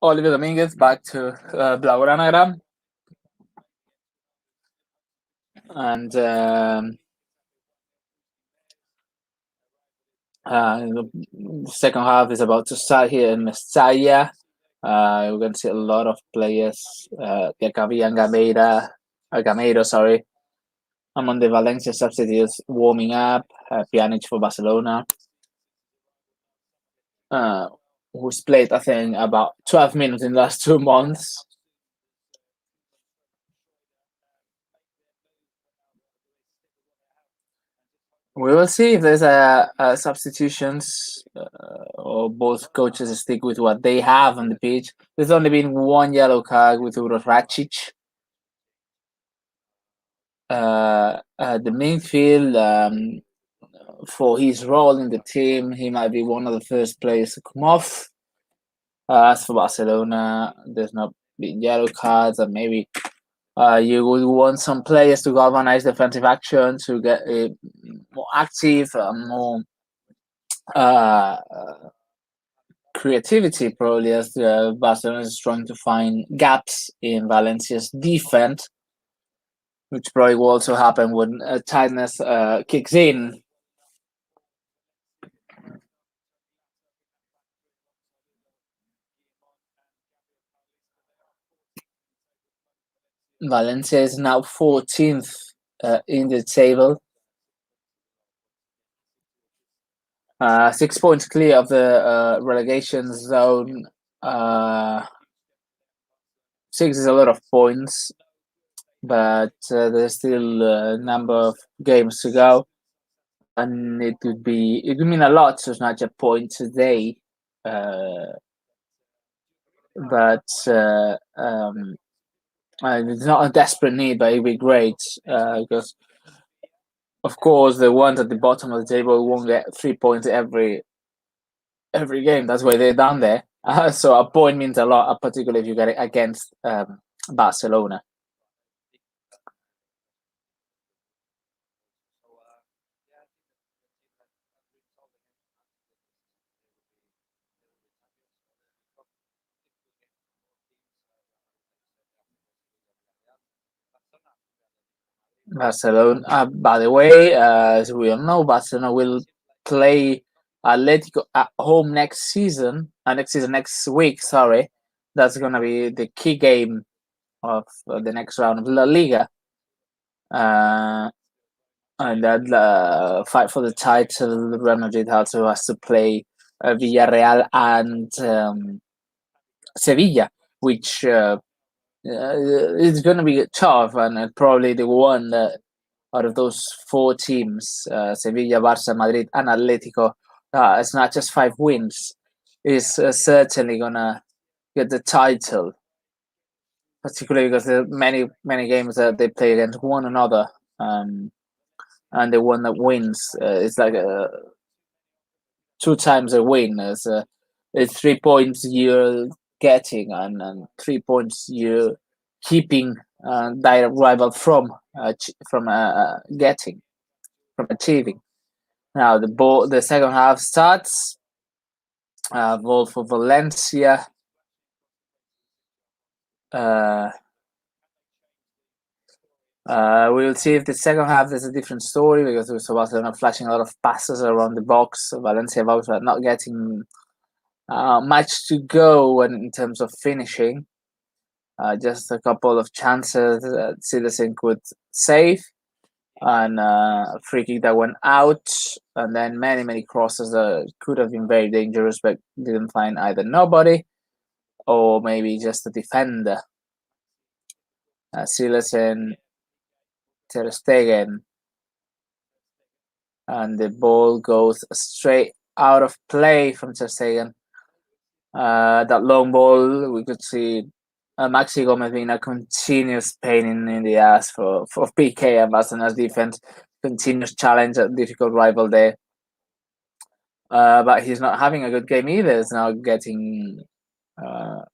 B: Oliver Domínguez back to Blaugranagram. And the second half is about to start here in Mestalla. We're going to see a lot of players. Gavi and Gameiro, sorry. Among the Valencia substitutes warming up. Pjanic for Barcelona. Who's played, I think, about 12 minutes in the last 2 months. We will see if there's substitutions or both coaches stick with what they have on the pitch. There's only been one yellow card with Uros Racic. The midfield, for his role in the team, he might be one of the first players to come off. As for Barcelona, there's not been yellow cards, and maybe you would want some players to galvanize defensive action to get more active, more creativity, probably, as Barcelona is trying to find gaps in Valencia's defense, which probably will also happen when tightness kicks in. Valencia is now 14th in the table. 6 points clear of the relegation zone. 6 is a lot of points, but there's still a number of games to go, and it would mean a lot to snatch a point today. But it's not a desperate need, but it'd be great because, of course, the ones at the bottom of the table won't get 3 points every game. That's why they're down there. So a point means a lot, particularly if you get it against Barcelona. Barcelona, by the way, as we all know, Barcelona will play Atletico at home next week. Sorry, that's gonna be the key game of the next round of LaLiga, and that fight for the title. Real Madrid also has to play Villarreal and Sevilla, which it's gonna be tough, and probably the one that out of those 4 teams, Sevilla, Barça, Madrid, and Atletico, it's not just 5 wins, is certainly gonna get the title. Particularly because there are many games that they play against one another, and the one that wins is like 2 times a win. It's 3 points you're getting, and 3 points you're keeping direct rival from achieving. Now the second half starts. Ball for Valencia. We'll see if the second half is a different story, because we saw Barcelona flashing a lot of passes around the box. Valencia about not getting much to go in terms of finishing. Just a couple of chances that Silasink could save, and a free kick that went out, and then many crosses that could have been very dangerous but didn't find either nobody or maybe just a defender. Silasink, Ter Stegen, and the ball goes straight out of play from Ter Stegen. That long ball, we could see Maxi Gomez being a continuous pain in the ass for PK and Barcelona's defense. Continuous challenge, a difficult rival there. But he's not having a good game either. He's not getting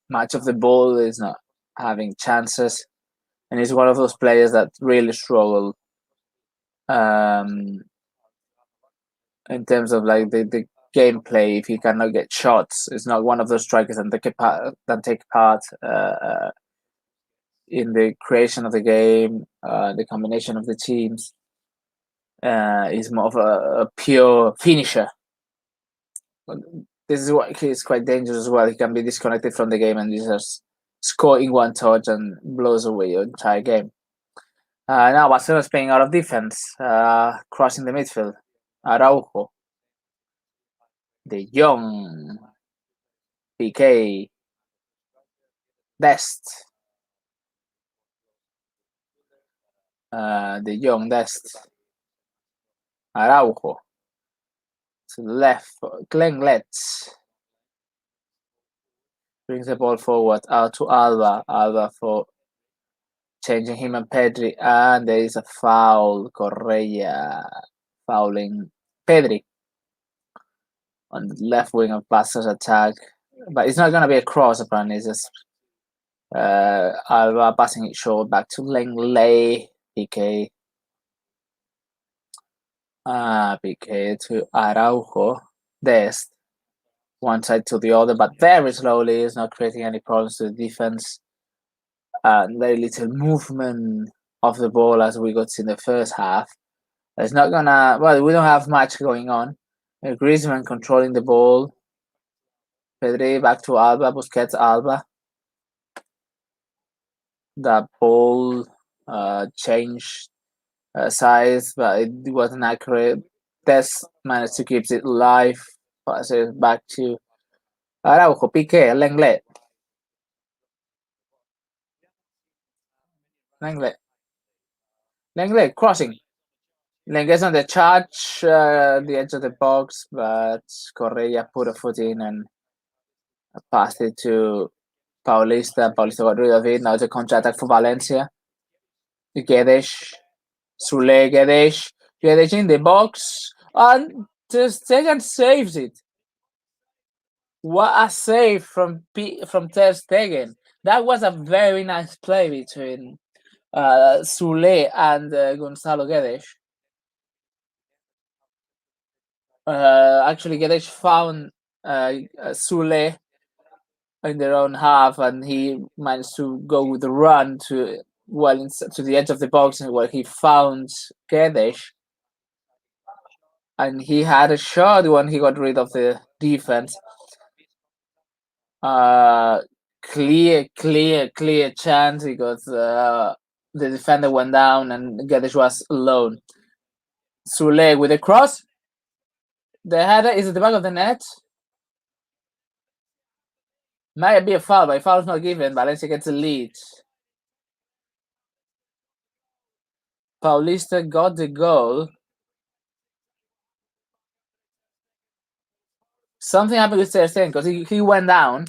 B: much of the ball. He's not having chances. And he's one of those players that really struggle in terms of like the gameplay if he cannot get shots. It's not one of those strikers that take part in the creation of the game, the combination of the teams. He's more of a pure finisher. This is what he's quite dangerous as well. He can be disconnected from the game and just score in one touch and blows away your entire game. Now Barcelona's playing out of defense, crossing the midfield. Araujo, De Jong, Piqué, Dest, De Jong, Dest, Araujo. To the left, Lenglet brings the ball forward out to Alba. Alba for changing him and Pedri, and there is a foul. Correa fouling Pedri on the left wing of Barca's attack, but it's not going to be a cross. Apparently, it's just Alba passing it short back to Lenglet. Piqué. Piqué to Araujo. Dest. One side to the other, but very slowly. Is not creating any problems to the defense. Very little movement of the ball as we got in the first half. It's not gonna. Well, we don't have much going on. Griezmann controlling the ball. Pedri back to Alba. Busquets, Alba. The ball changed size, but it wasn't accurate. Dest managed to keep it live. Pass it back to Araujo, Piqué, Lenglet. Lenglet crossing. Lenglet's on the charge, the edge of the box, but Correa put a foot in and passed it to Paulista. Paulista got rid of it. Now it's a counter-attack for Valencia. Guedes. Sule, Guedes. Guedes in the box. And Ter Stegen saves it. What a save from Ter Stegen. That was a very nice play between Sule and Gonzalo Guedes. Actually, Guedes found Sule in their own half, and he managed to go with the run to the edge of the box, where he found Guedes, and he had a shot when he got rid of the defense. Clear chance because the defender went down and Guedes was alone. Sule with a cross. The header is at the back of the net. Might be a foul, but if foul is not given, Valencia gets a lead. Paulista got the goal. Something happened with Ter Stegen because he went down.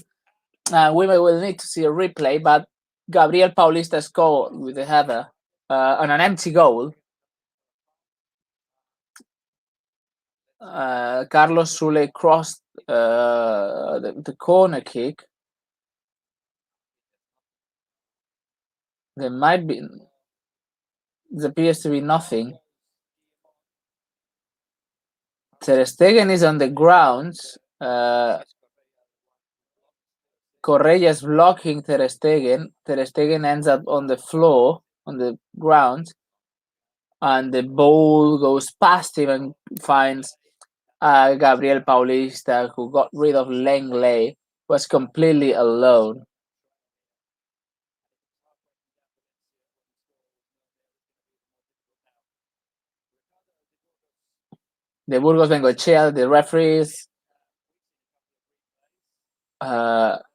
B: We will need to see a replay, but Gabriel Paulista scored with a header on an empty goal. Carlos Sule crossed the corner kick. There appears to be nothing. Ter Stegen is on the ground. Correa is blocking Ter Stegen. Ter Stegen ends up on the floor, on the ground, and the ball goes past him and finds Gabriel Paulista, who got rid of Lenglet, was completely alone. The Burgos Bengochea, the referees,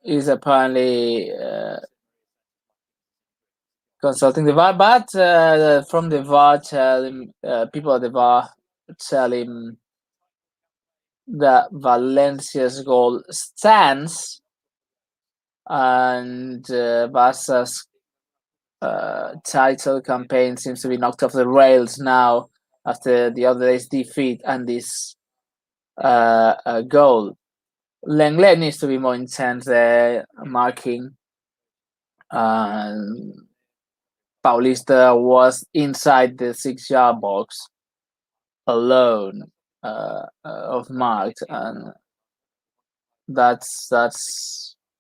B: is apparently consulting the VAR, but from the VAR, people at the VAR tell him that Valencia's goal stands, and Barca's title campaign seems to be knocked off the rails now after the other day's defeat and this goal. Lenglet needs to be more intense there, marking. Paulista was inside the 6-yard box alone. of marked, and that's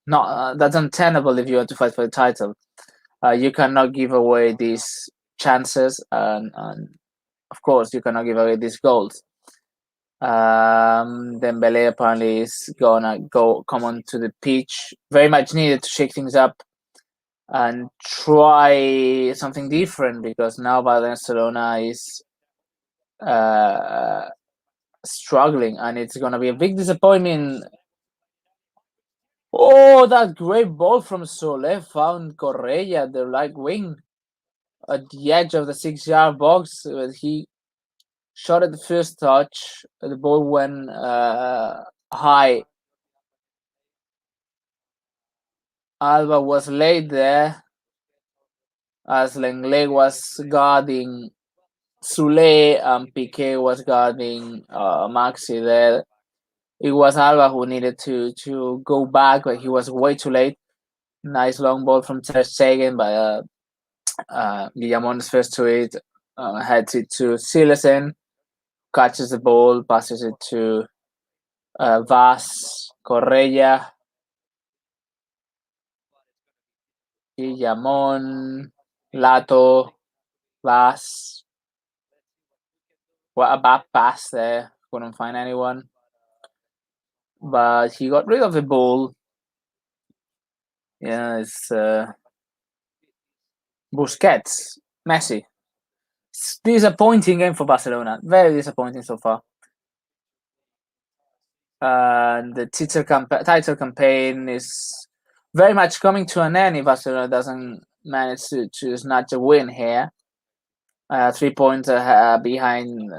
B: not that's untenable if you want to fight for the title. You cannot give away these chances, and of course you cannot give away these goals. Dembele apparently is gonna come onto the pitch, very much needed to shake things up and try something different, because now Barcelona is struggling, and it's gonna be a big disappointment. Oh, that great ball from Soler found Correa, the right wing, at the edge of the 6-yard box. He shot at the first touch. The ball went high. Alba was late there, as Lenglet was guarding Soler and Piqué was guarding Maxi there. It was Alba who needed to go back, but he was way too late. Nice long ball from Ter Stegen, but Guillamon is first to it, heads it to Silesen, catches the ball, passes it to Vaz, Correa, Guillamon, Lato, Vaz. What a bad pass there. Couldn't find anyone. But he got rid of the ball. Yeah, it's Busquets, Messi. It's disappointing game for Barcelona. Very disappointing so far. The title campaign is very much coming to an end if Barcelona doesn't manage to snatch a win here. 3 points behind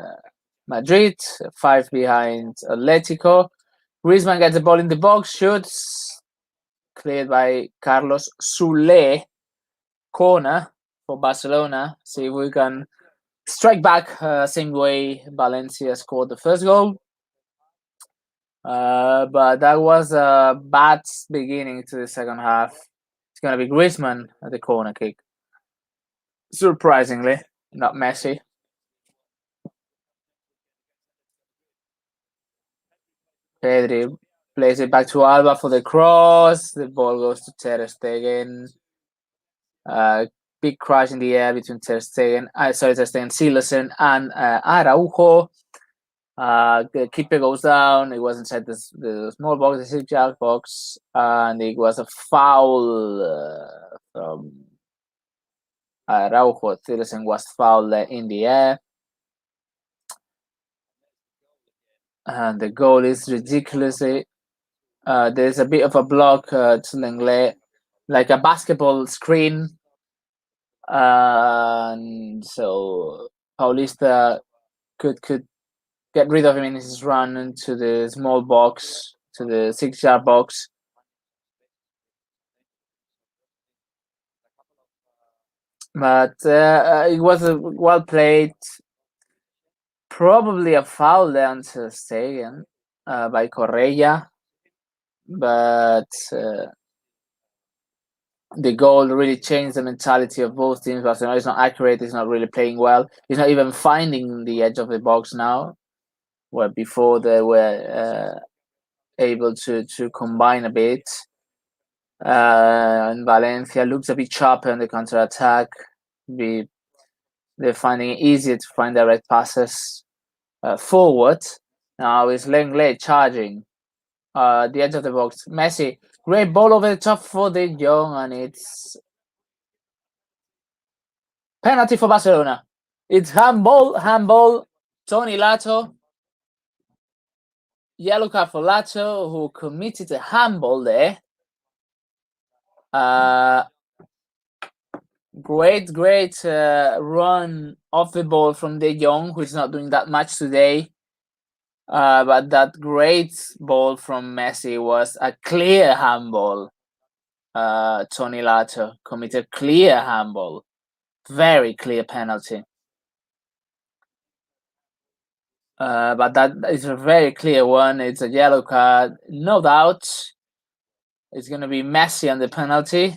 B: Madrid, 5 behind Atletico. Griezmann gets the ball in the box, shoots, cleared by Carlos Soler. Corner for Barcelona. See if we can strike back same way Valencia scored the first goal. But that was a bad beginning to the second half. It's going to be Griezmann at the corner kick. Surprisingly, not Messi. Pedri plays it back to Alba for the cross. The ball goes to Ter Stegen. Big crash in the air between Ter Stegen, Silesen, and Araujo. The keeper goes down. It was inside the small box, the 6-yard box, and it was a foul from Araujo. Silesen was fouled in the air. And the goal is ridiculously. There's a bit of a block to Lenglet, like a basketball screen. And so Paulista could get rid of him in his run into the small box, to the 6-yard box. But it was well played. Probably a foul there on Ter Stegen by Correa. But the goal really changed the mentality of both teams. Barcelona is not accurate. He's not really playing well. He's not even finding the edge of the box now, where before they were able to combine a bit. And Valencia looks a bit sharper on the counter-attack. They're finding it easier to find direct passes forward. Now is Lenglet charging the edge of the box. Messi, great ball over the top for De Jong, and it's penalty for Barcelona. It's handball. Tony Lato, yellow card for Lato, who committed a handball there. Great run off the ball from De Jong, who's not doing that much today. But that great ball from Messi was a clear handball. Tony Lato committed clear handball. Very clear penalty. But that is a very clear one. It's a yellow card, no doubt. It's going to be Messi on the penalty.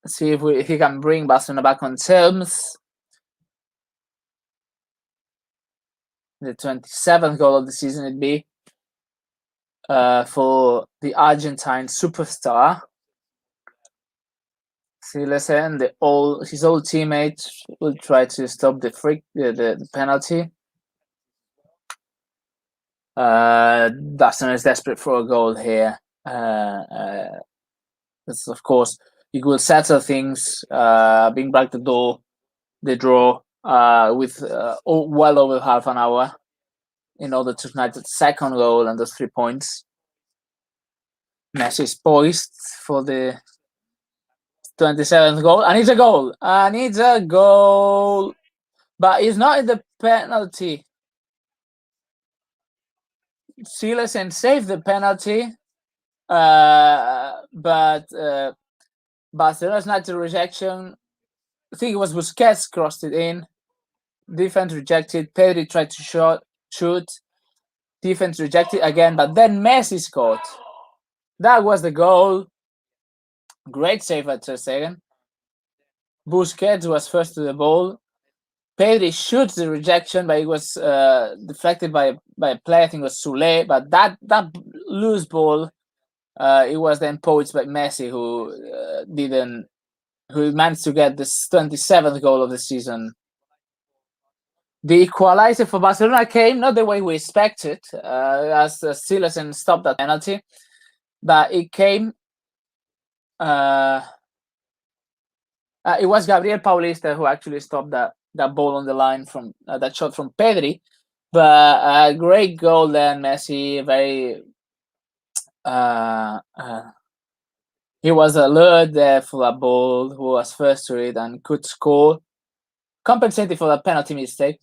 B: See if he can bring Barcelona back on terms. the 27th goal of the season it'd be for the Argentine superstar. Silesen, his old teammates will try to stop the penalty. Barcelona is desperate for a goal here. It's, of course, it will settle things, bring back the draw with well over half an hour in order to snatch the second goal and those 3 points. Messi is poised for the 27th goal, and it's a goal, but it's not in the penalty. Silesen saved the penalty, but Barcelona's natural rejection. I think it was Busquets crossed it in. Defense rejected. Pedri tried to shoot. Defense rejected again, but then Messi scored. That was the goal. Great save at Ter Stegen. Busquets was first to the ball. Pedri shoots the rejection, but it was deflected by a player. I think it was Soule. But that loose ball, it was then poached by Messi, who managed to get this 27th goal of the season. The equalizer for Barcelona came not the way we expected, as Silesen stopped that penalty, but it came. It was Gabriel Paulista who actually stopped that ball on the line from that shot from Pedri. But a great goal then, Messi. Very. He was alert there for that ball, who was first to it and could score, compensating for that penalty mistake.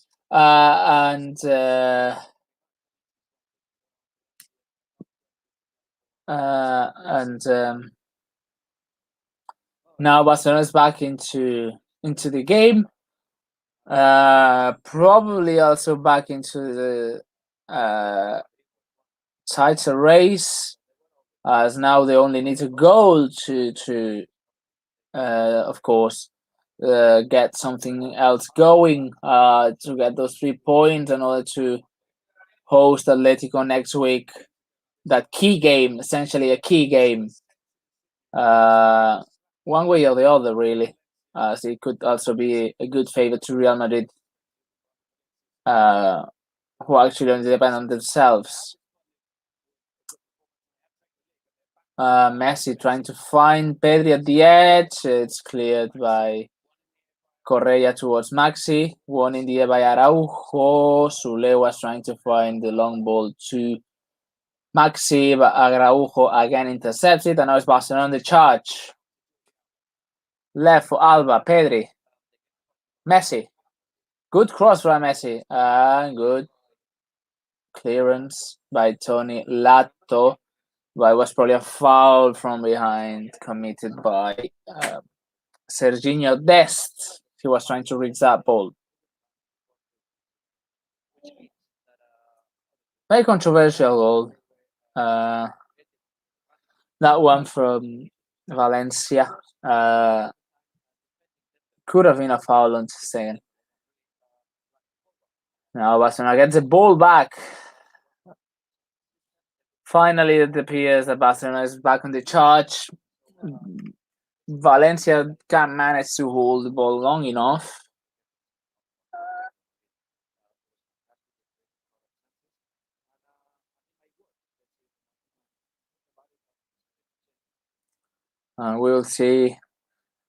B: Now Barcelona is back into the game. Probably also back into the title race, as now they only need a goal to of course get something else going, to get those 3 points in order to host Atletico next week. That key game, essentially a key game, one way or the other, really. So it could also be a good favor to Real Madrid, who actually only depend on themselves. Messi trying to find Pedri at the edge. It's cleared by Correa towards Maxi. Won in the air by Araujo. Soule was trying to find the long ball to Maxi, but Araujo again intercepts it, and now it's Barcelona on the charge. Left for Alba, Pedri. Messi. Good cross from Messi. Good clearance by Tony Lato. But it was probably a foul from behind committed by Serginho Dest. He was trying to reach that ball. Very controversial goal. That one from Valencia. Could have been a foul on Stegen. Now Barcelona gets the ball back. Finally, it appears that Barcelona is back on the charge. Valencia can't manage to hold the ball long enough. And we'll see.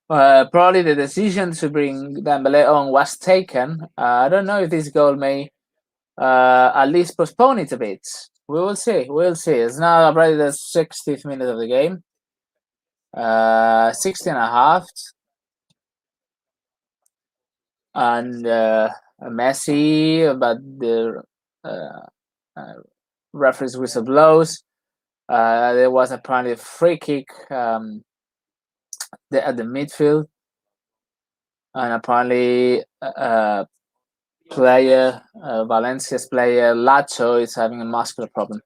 B: Probably the decision to bring Dembele on was taken. I don't know if this goal may at least postpone it a bit. We will see. We'll see. It's now already the 60th minute of the game. 60 and a half. And Messi, but the referee's whistle blows. There was apparently a free kick at the midfield, and apparently Valencia's player Lacho is having a muscle problem.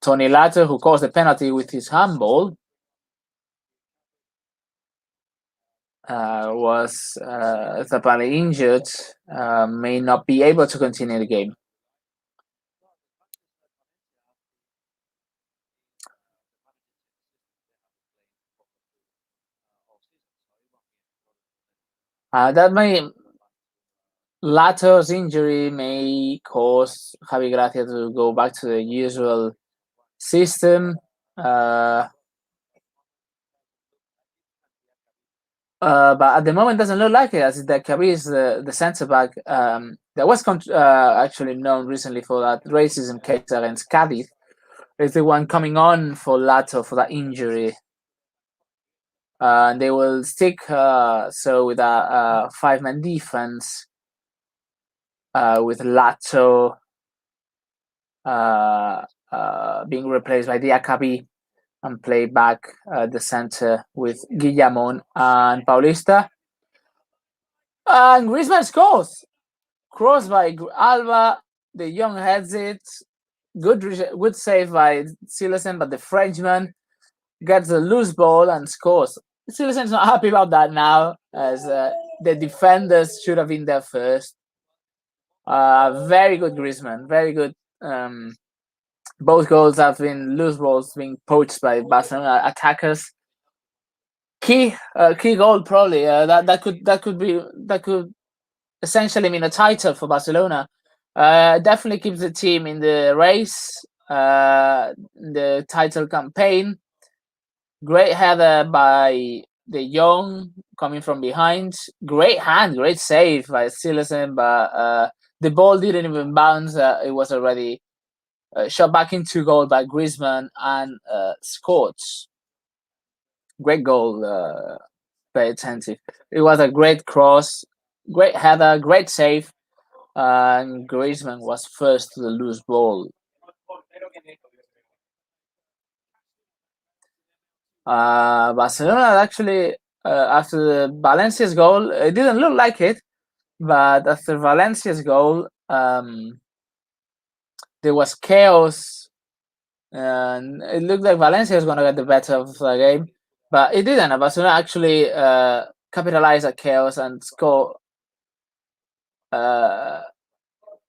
B: Tony Lato, who caused the penalty with his handball, was apparently injured, may not be able to continue the game. That may Lato's injury may cause Javi Gracia to go back to the usual system. But at the moment, doesn't look like it, as the Kabi is the centre back that was actually known recently for that racism case against Cadiz. Is the one coming on for Lato for that injury. They will stick so with a 5-man defense with Lato being replaced by Diakabi and play back the center with Guillamon and Paulista. And Griezmann scores. Cross by Alba. De Jong heads it. Good save by Silesen, but the Frenchman gets a loose ball and scores. Silesen's not happy about that now, as the defenders should have been there first. Very good Griezmann. Very good. Both goals have been loose balls being poached by Barcelona attackers. Key goal probably. That could essentially mean a title for Barcelona. Definitely keeps the team in the race, the title campaign. Great header by De Jong coming from behind. Great hand, great save by Silesen, but the ball didn't even bounce. It was already shot back into goal by Griezmann and scored. Great goal, very attentive. It was a great cross, great header, great save, and Griezmann was first to the loose ball. Barcelona actually, after Valencia's goal, it didn't look like it, but after Valencia's goal, there was chaos, and it looked like Valencia was going to get the better of the game, but it didn't. Barcelona actually capitalized on chaos and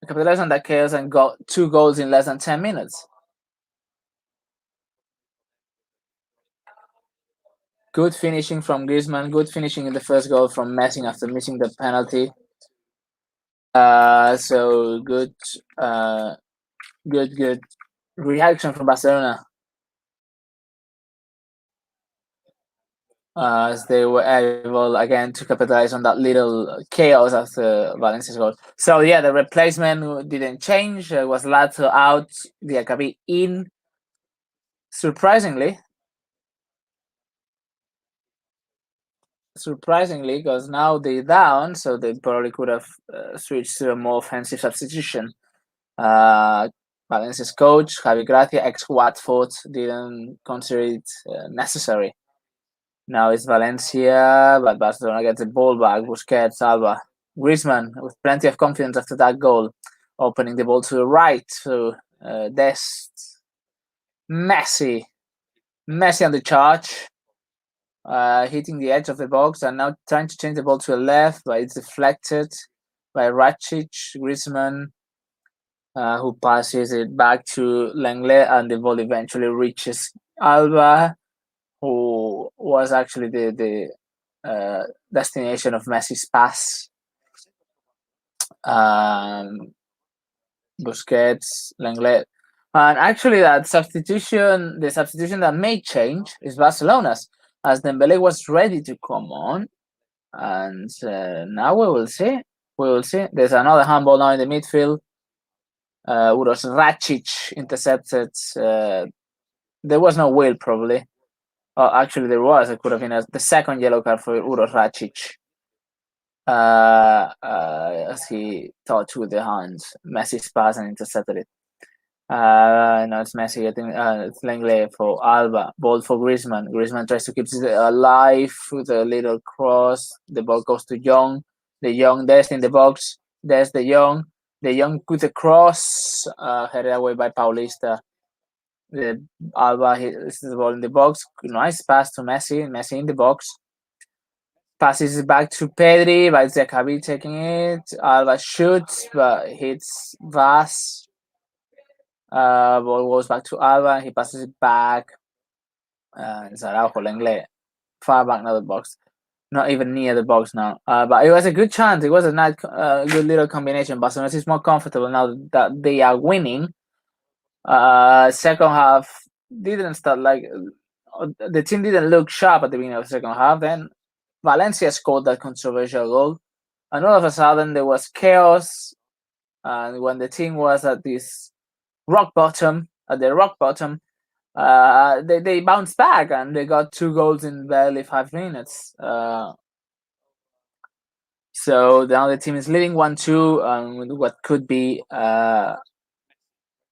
B: capitalized on that chaos and got 2 goals in less than 10 minutes. Good finishing from Griezmann. Good finishing in the first goal from Messi after missing the penalty. So good reaction from Barcelona. As they were able again to capitalize on that little chaos after Valencia's goal. So yeah, the replacement didn't change. It was Lato out, Diakabi in. Surprisingly, because now they're down, so they probably could have switched to a more offensive substitution. Valencia's coach, Javi Gracia, ex-Watford, didn't consider it necessary. Now it's Valencia, but Barcelona gets the ball back. Busquets, Alba. Griezmann with plenty of confidence after that goal, opening the ball to the right to Dest. Messi on the charge, hitting the edge of the box and now trying to change the ball to the left, but it's deflected by Rakic. Griezmann, who passes it back to Lenglet, and the ball eventually reaches Alba, who was actually the destination of Messi's pass. Busquets, Lenglet. And actually the substitution that may change is Barcelona's, as Dembele was ready to come on. And now we will see. There's another handball now in the midfield. Uros Rakic intercepted. There was no will, probably. Actually, there was. It could have been the second yellow card for Uros Rakic. As he touched with the hands. Messi's pass and intercepted it. No, it's Messi getting it's Lenglet for Alba. Ball for Griezmann. Griezmann tries to keep it alive with a little cross. The ball goes to Young. De Jong there's in the box. There's De Jong. De Jong with a cross, headed away by Paulista. The Alba hits the ball in the box. Nice pass to Messi. Messi in the box. passes it back to Pedri, but it's Zakabi taking it. Alba shoots, but hits Vaz. Ball goes back to Alba. He passes it back. It's Araujo, Lenglet, far back now the box. Not even near the box now. But it was a good chance. It was a nice, good little combination. Barcelona is more comfortable now that they are winning. Second half didn't start like the team didn't look sharp at the beginning of the second half. Then Valencia scored that controversial goal, and all of a sudden there was chaos. And when the team was at this rock bottom, they bounced back and they got 2 goals in barely 5 minutes. So now the team is leading 1-2, with what could be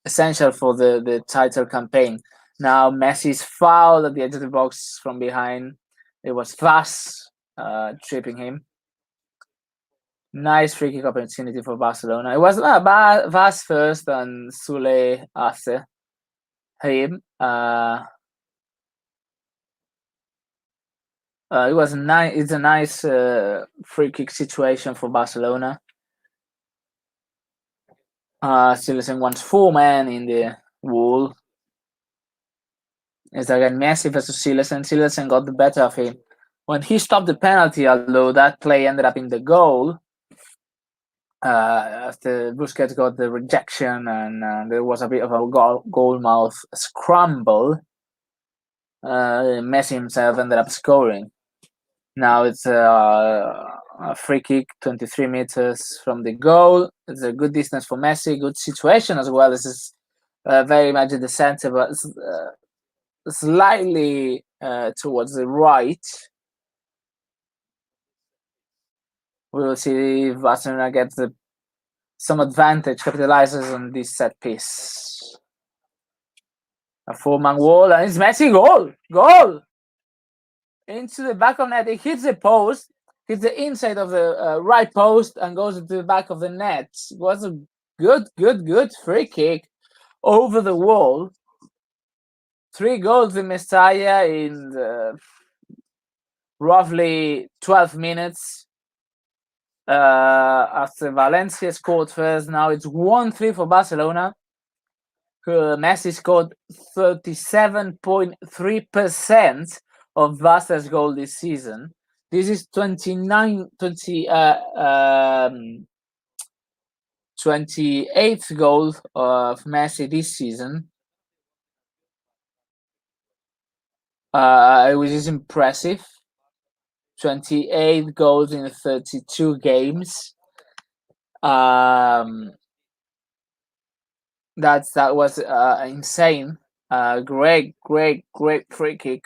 B: essential for the title campaign. Now Messi's foul at the edge of the box from behind. It was Vaz tripping him. Nice free kick opportunity for Barcelona. It was Vaz first and Sule after him. It was nice. It's a nice free kick situation for Barcelona. Silesen wants 4 men in the wall. It's again Messi versus Silesen. Silesen got the better of him when he stopped the penalty, although that play ended up in the goal. After Busquets got the rejection and there was a bit of a goal mouth scramble, Messi himself ended up scoring. Now it's a free kick 23 meters from the goal. It's a good distance for Messi, good situation as well. This is very much in the center, but slightly towards the right. We will see if Barcelona gets some advantage, capitalizes on this set piece. A 4-man wall, and it's Messi goal! Into the back of net. It hits the post, hits the inside of the right post, and goes into the back of the net. It was a good free kick over the wall. 3 goals in Mestalla in roughly 12 minutes. After Valencia scored first, now it's 1-3 for Barcelona. Messi scored 37.3% of Barca's goal this season. This is 28th goal of Messi this season, which is impressive. 28 goals in 32 games. That was insane. Great free kick.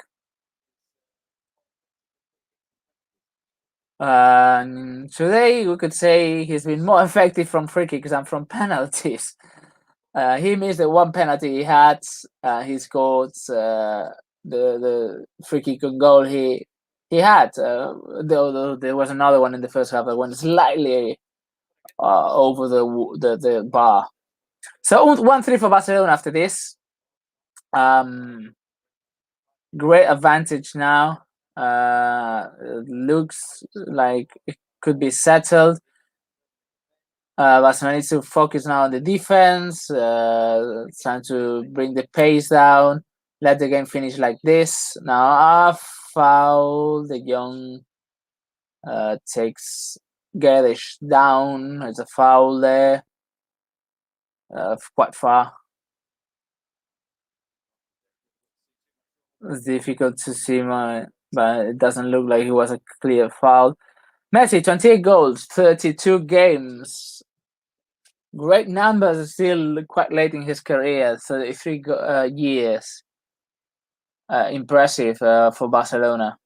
B: Today we could say he's been more effective from free kicks than from penalties. He missed the 1 penalty he had. He scored the free kick and goal he had. Though there was another one in the first half that went slightly over the bar. So 1-3 for Barcelona after this. Great advantage now. It looks like it could be settled. Barcelona needs to focus now on the defense, trying to bring the pace down, let the game finish like this. Now a foul. De Jong takes Guedes down. There's a foul there, quite far. It's difficult to see, but it doesn't look like it was a clear foul. Messi, 28 goals, 32 games. Great numbers, still quite late in his career, 33 years. Impressive for Barcelona.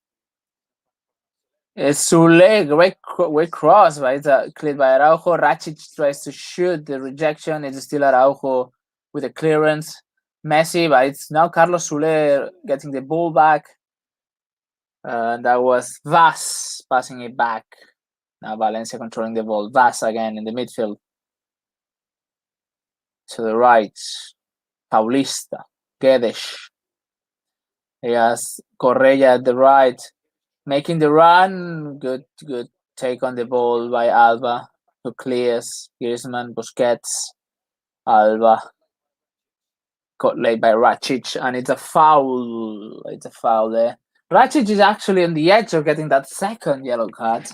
B: It's Sule, great cross, right? Cleared by Araujo. Rakitic tries to shoot, the rejection. It's still Araujo with a clearance. Messi, but it's now Carlos Sule getting the ball back. That was Vaz passing it back. Now Valencia controlling the ball. Vaz again in the midfield. To the right, Paulista, Guedes. He has Correa at the right. making the run. Good take on the ball by Alba, who clears Griezmann, Busquets, Alba. Got laid by Racic, and it's a foul. It's a foul there. Racic is actually on the edge of getting that second yellow card.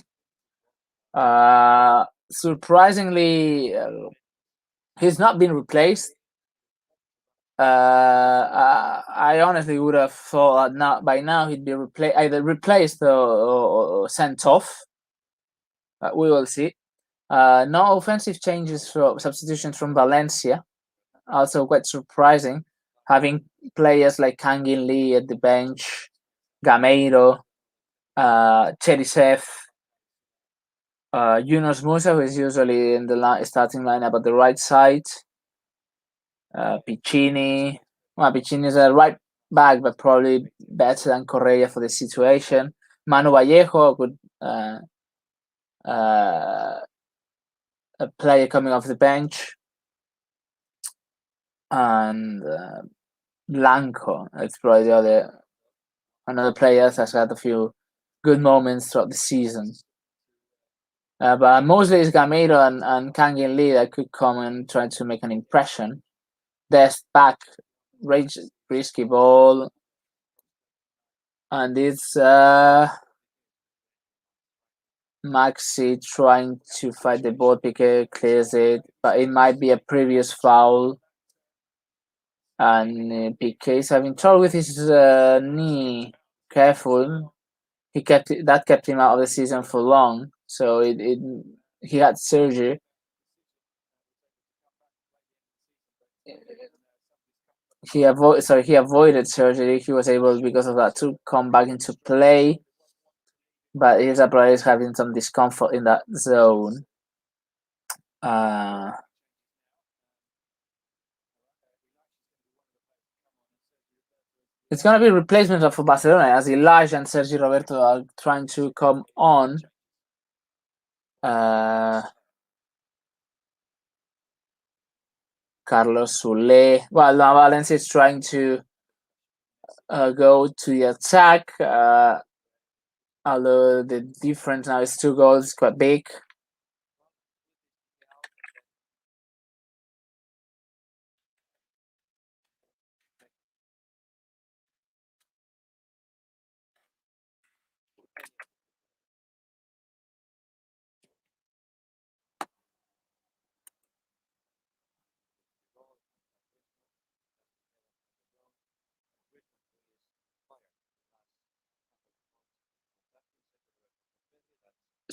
B: Surprisingly, he's not been replaced. I honestly would have thought that by now he'd be either replaced or sent off. We will see. No offensive changes for substitutions from Valencia. Also quite surprising, having players like Kangin Lee at the bench, Gameiro, Cherisev, Yunus Musa, who is usually in the starting lineup at the right side, Piccini. Well, Piccini is a right back, but probably better than Correa for the situation. Manu Vallejo, good a player coming off the bench, and Blanco. It's probably another player that has had a few good moments throughout the season. But mostly it's Gameiro and Kangin Lee that could come and try to make an impression. Dest back, risky ball, and it's Maxi trying to fight the ball. Piqué clears it, but it might be a previous foul. And Piqué is having trouble with his knee. Careful. That kept him out of the season for long. So he had surgery. He avoided surgery. He was able, because of that, to come back into play. But his player is having some discomfort in that zone. It's going to be replacement for Barcelona, as Elijah and Sergi Roberto are trying to come on. Carlos Soule. Well, now Valencia is trying to go to the attack. Although the difference now is 2 goals, quite big.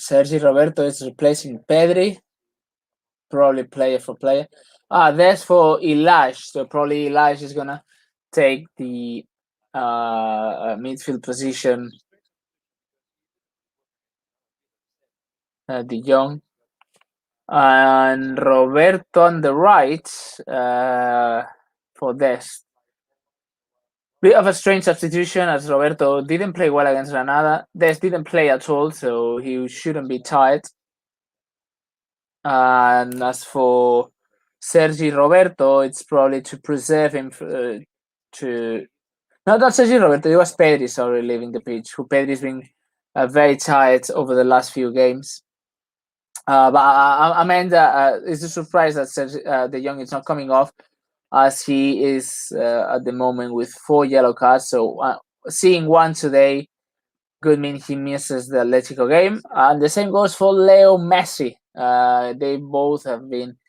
B: Sergi Roberto is replacing Pedri. Probably player for player. That's for Ilaj. So probably Ilaj is gonna take the midfield position. De Jong. And Roberto on the right for Dest. Bit of a strange substitution, as Roberto didn't play well against Granada. Dest didn't play at all, so he shouldn't be tired. And as for Sergi Roberto, it's probably to preserve him not Sergi Roberto, it was Pedri, sorry, leaving the pitch. Pedri's been very tired over the last few games. But Amanda, it's a surprise that De Jong is not coming off, as he is at the moment with 4 yellow cards. So seeing one today could mean he misses the Atletico game. And the same goes for Leo Messi. They both have been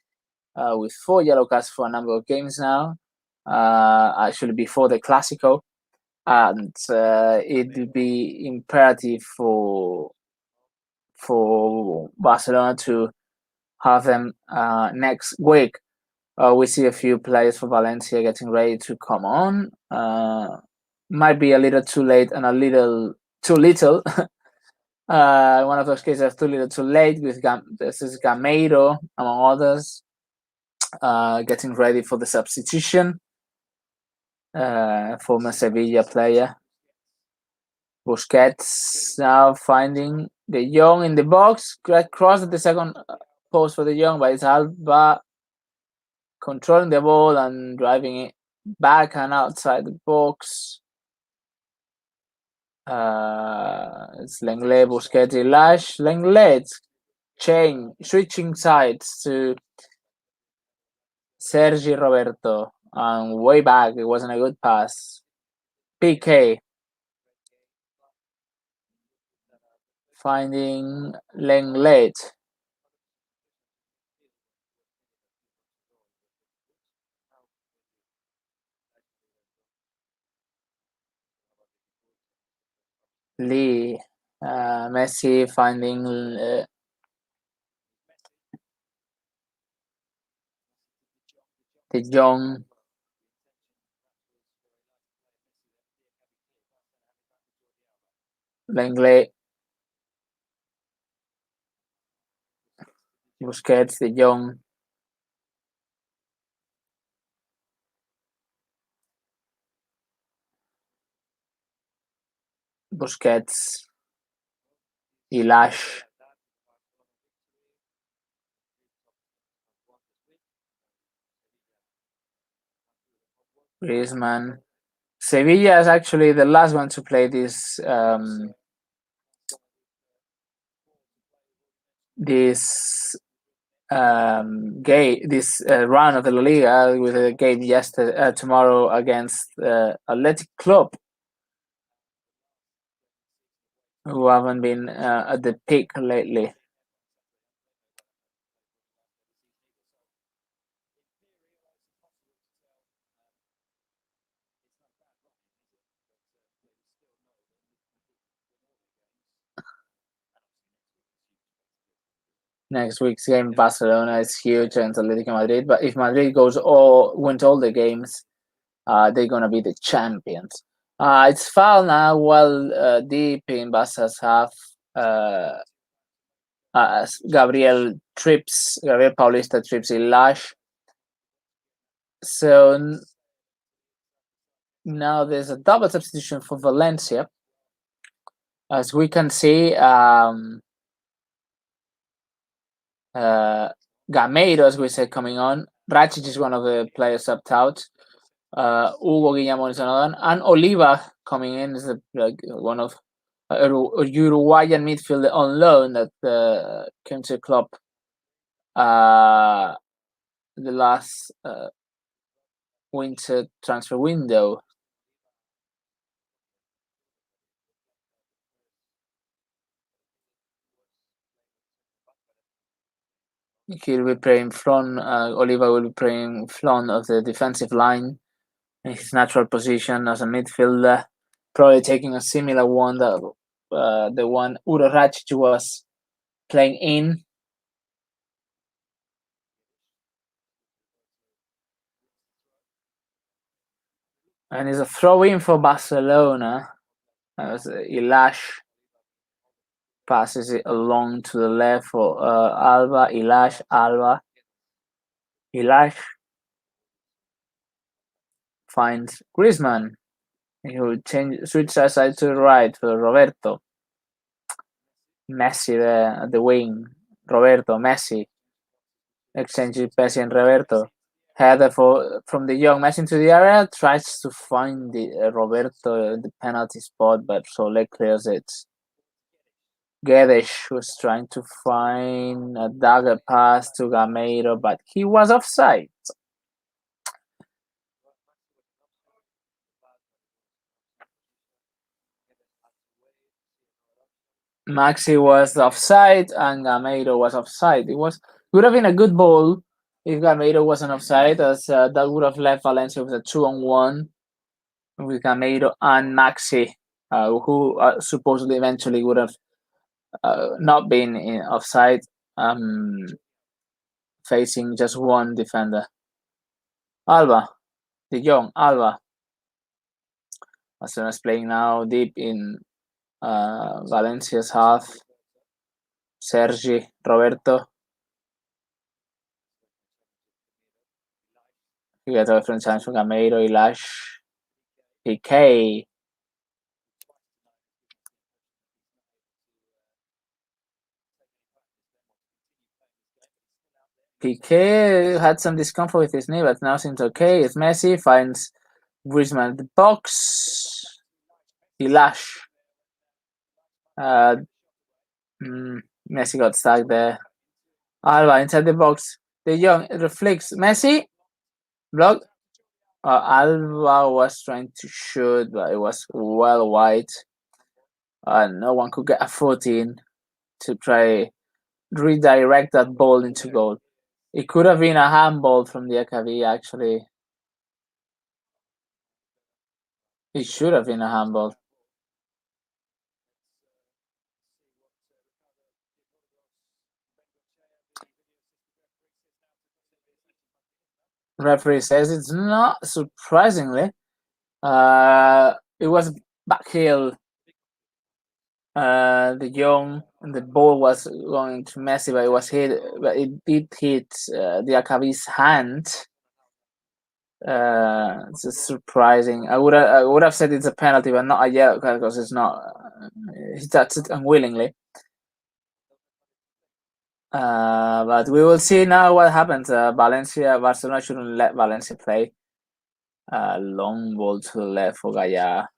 B: with 4 yellow cards for a number of games now, actually before the Clásico. And it would be imperative for Barcelona to have them next week. We see a few players for Valencia getting ready to come on. Might be a little too late and a little too little. One of those cases, too little too late. This is Gameiro, among others, getting ready for the substitution. Former Sevilla player. Busquets now finding De Jong in the box. Cross at the second post for De Jong, but it's Alba controlling the ball and driving it back and outside the box. It's Lenglet, Busquets, Ilash. Lenglet switching sides to Sergi Roberto. And way back, it wasn't a good pass. PK. Finding Lenglet. Lee. Messi finding De Jong. Lenglet. Busquets, De Jong. Busquets. Ilash. Griezmann. Sevilla is actually the last one to play this game, this round of the LaLiga with a game tomorrow against Athletic Club, who haven't been at the peak lately. Next week's game, Barcelona is huge against Atletico Madrid. But if Madrid wins all the games, they're gonna be the champions. It's foul now, well deep in Barca's half. Gabriel Paulista trips Ilash. So now there's a double substitution for Valencia. As we can see, Gameiro, as we said, coming on. Racic is one of the players subbed out. Hugo Guillamon is another one. And Oliva coming in is one of a Uruguayan midfielder on loan that came to the club the last winter transfer window. He'll be playing front. Oliva will be playing front of the defensive line in his natural position as a midfielder, probably taking a similar one that the one Udo Racic was playing in. And it's a throw-in for Barcelona as Ilash passes it along to the left for Alba. Ilash finds Griezmann. He will switch side to the right for Roberto. Messi there at the wing. Roberto, Messi. Exchanges Messi and Roberto. Header from the young Messi into the area. Tries to find Roberto the penalty spot, but Soler clears it. Guedes was trying to find a dagger pass to Gameiro, but he was offside. Maxi was offside and Gameiro was offside. Would have been a good ball if Gameiro wasn't offside, as that would have left Valencia with a 2-on-1 with Gameiro and Maxi, who supposedly eventually would have not been offside, facing just one defender. Alba, De Jong, Alba. Barcelona's playing now deep in Valencia's half. Sergi, Roberto. You get a different chance from Gameiro, Ilash, PK. PK had some discomfort with his knee, but now seems okay. It's Messi, finds Griezmann at the box. Ilash Messi got stuck there. Alba inside the box. De Jong reflects. Messi block. Alba was trying to shoot, but it was well wide. No one could get a foot in to try redirect that ball into goal. It could have been a handball from the AKV, actually. It should have been a handball. Referee says it's not, surprisingly. It was backheel. De Jong, and the ball was going to Messi, but it did hit the Akavi's hand. It's surprising. I would have said it's a penalty, but not a yellow card because it's not. He touched it unwillingly. But we will see now what happens. Barcelona shouldn't let Valencia play. Long ball to the left for Gaya,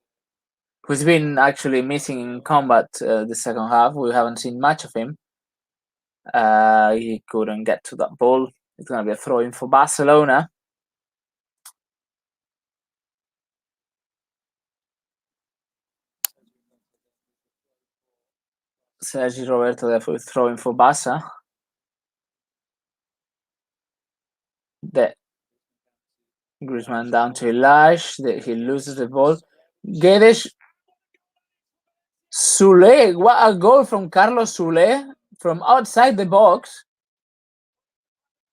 B: who's been actually missing in combat the second half. We haven't seen much of him. He couldn't get to that ball. It's going to be a throw in for Barcelona. Sergi Roberto therefore throwing for Barca. The Griezmann down to Ilash. He loses the ball. Guedes. Soule. What a goal from Carlos Soule from outside the box.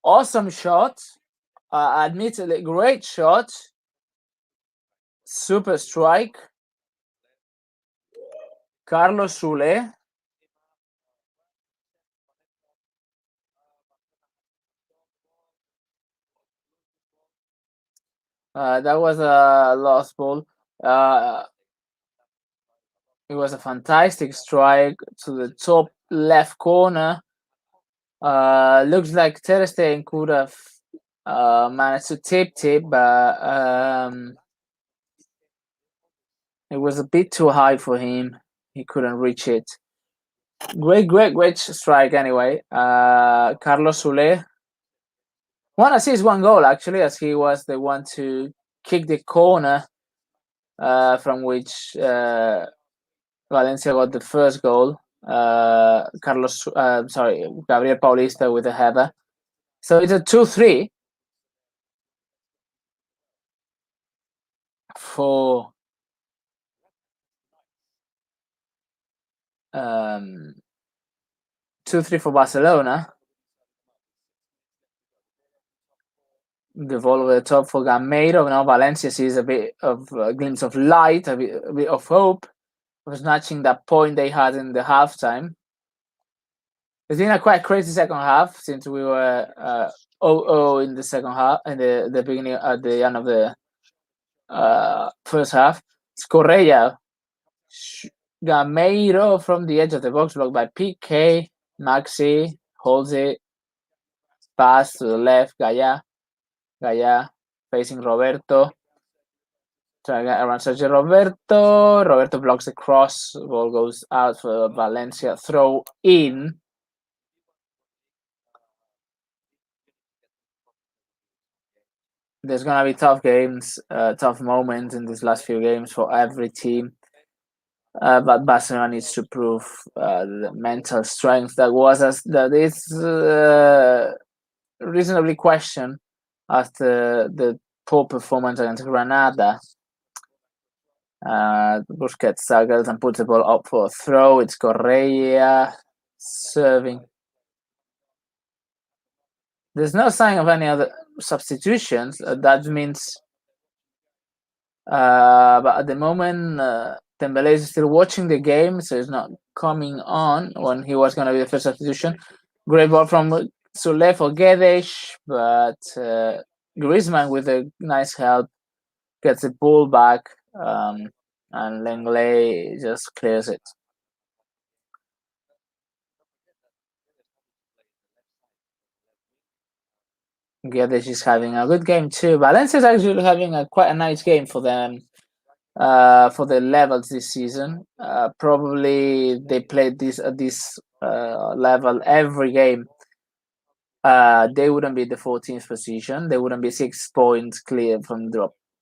B: Awesome shot. Admittedly, great shot. Super strike. Carlos Soule. That was a lost ball. It was a fantastic strike to the top left corner. Looks like Ter Stegen could have managed to tip, but it was a bit too high for him. He couldn't reach it. Great strike anyway. Carlos Soule. 1 assist, 1 goal actually, as he was the one to kick the corner from which Valencia got the first goal. Gabriel Paulista with a header. So it's a 2-3 for 2-3 for Barcelona. The ball over the top for Gameiro. Now Valencia sees a bit of a glimpse of light, a bit of hope of snatching that point they had in the halftime. It's been a quite crazy second half since we were 0-0 in the second half, and the beginning at the end of the first half. It's Correa. Gameiro from the edge of the box, blocked by PK. Maxi holds it. Pass to the left. Gaya facing Roberto. Trying to get around Sergio Roberto. Roberto blocks the cross. Ball goes out for Valencia. Throw in. There's gonna be tough games, tough moments in these last few games for every team. But Barcelona needs to prove the mental strength that is reasonably questioned after the poor performance against Granada. Busquets struggles and puts the ball up for a throw. It's Correa serving. There's no sign of any other substitutions. That means, but at the moment, Dembele is still watching the game, so he's not coming on when he was going to be the first substitution. Great ball from Soule for Guedes, but Griezmann with a nice help gets the ball back, and Lenglet just clears it. Guedes is having a good game too. Valencia is actually having quite a nice game for them. for the levels this season. Probably they played this at this level every game. They wouldn't be the 14th position. They wouldn't be 6 points clear from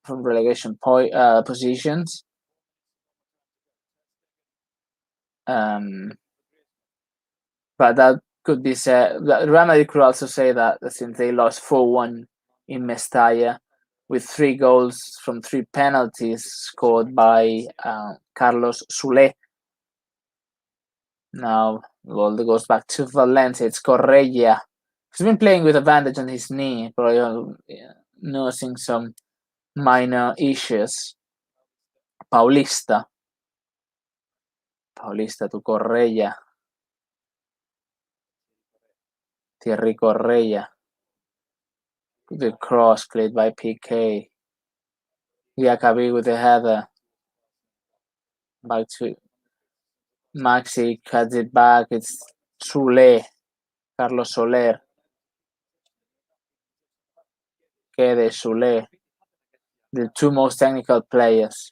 B: relegation positions. But that could be said. Real Madrid could also say that since they lost 4-1 in Mestalla, with 3 goals from 3 penalties scored by Carlos Soler. Now, well, it goes back to Valencia. It's Correia. He's been playing with a bandage on his knee, probably nursing some minor issues. Paulista to Correia. Thierry Correia. The cross played by PK. Diakabi with the header. Back to Maxi, cuts it back. It's Soler. Carlos Soler. Kede, Soler. The 2 most technical players.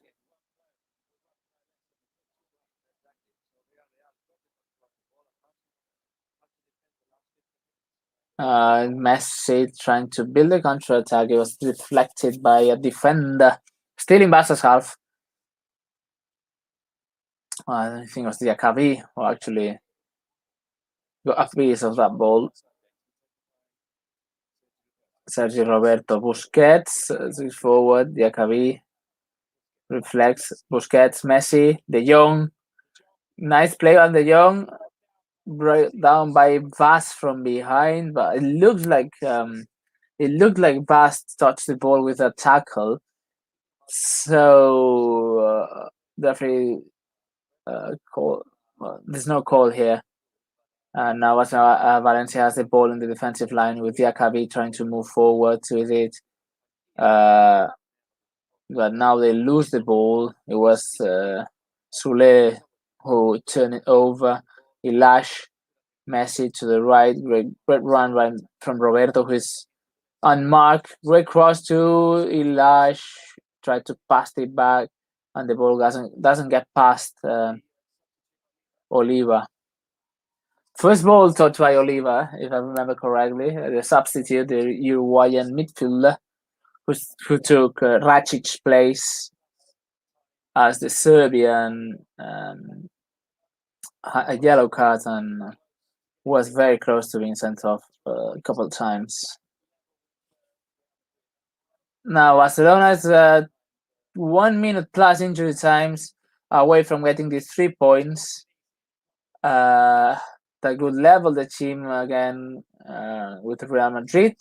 B: Messi trying to build a counter-attack. It was deflected by a defender. Still in Barca's half. I think it was Diakabi who actually got a piece of that ball. Sergio Roberto Busquets is forward. Diakabi reflects. Busquets, Messi, De Jong. Nice play on De Jong. Brought down by Vaz from behind, but it looked like Vaz touched the ball with a tackle. So definitely call. Well, there's no call here. Now Valencia has the ball in the defensive line with Diakabi trying to move forward with it. But now they lose the ball. It was Soler who turned it over. Ilash, Messi to the right. Great run right from Roberto, who's unmarked. Great cross to Ilash. Tried to pass it back, and the ball doesn't get past Oliva. First ball touched by Oliva, if I remember correctly. The substitute, the Uruguayan midfielder, who took Racic's place as the Serbian a yellow card and was very close to being sent off a couple of times. Now Barcelona is 1 minute plus injury times away from getting these 3 points. That could level the team again with Real Madrid.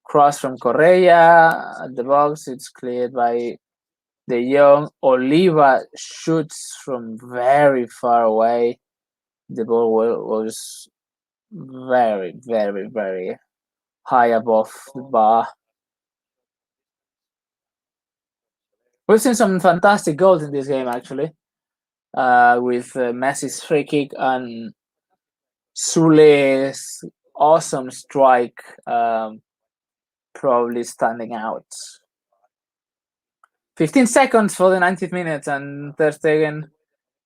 B: Cross from Correia at the box. It's cleared by De Jong. Oliva shoots from very far away. The ball was very, very, very high above the bar. We've seen some fantastic goals in this game, actually, with Messi's free kick and Soler's awesome strike probably standing out. 15 seconds for the 90th minute, and Ter Stegen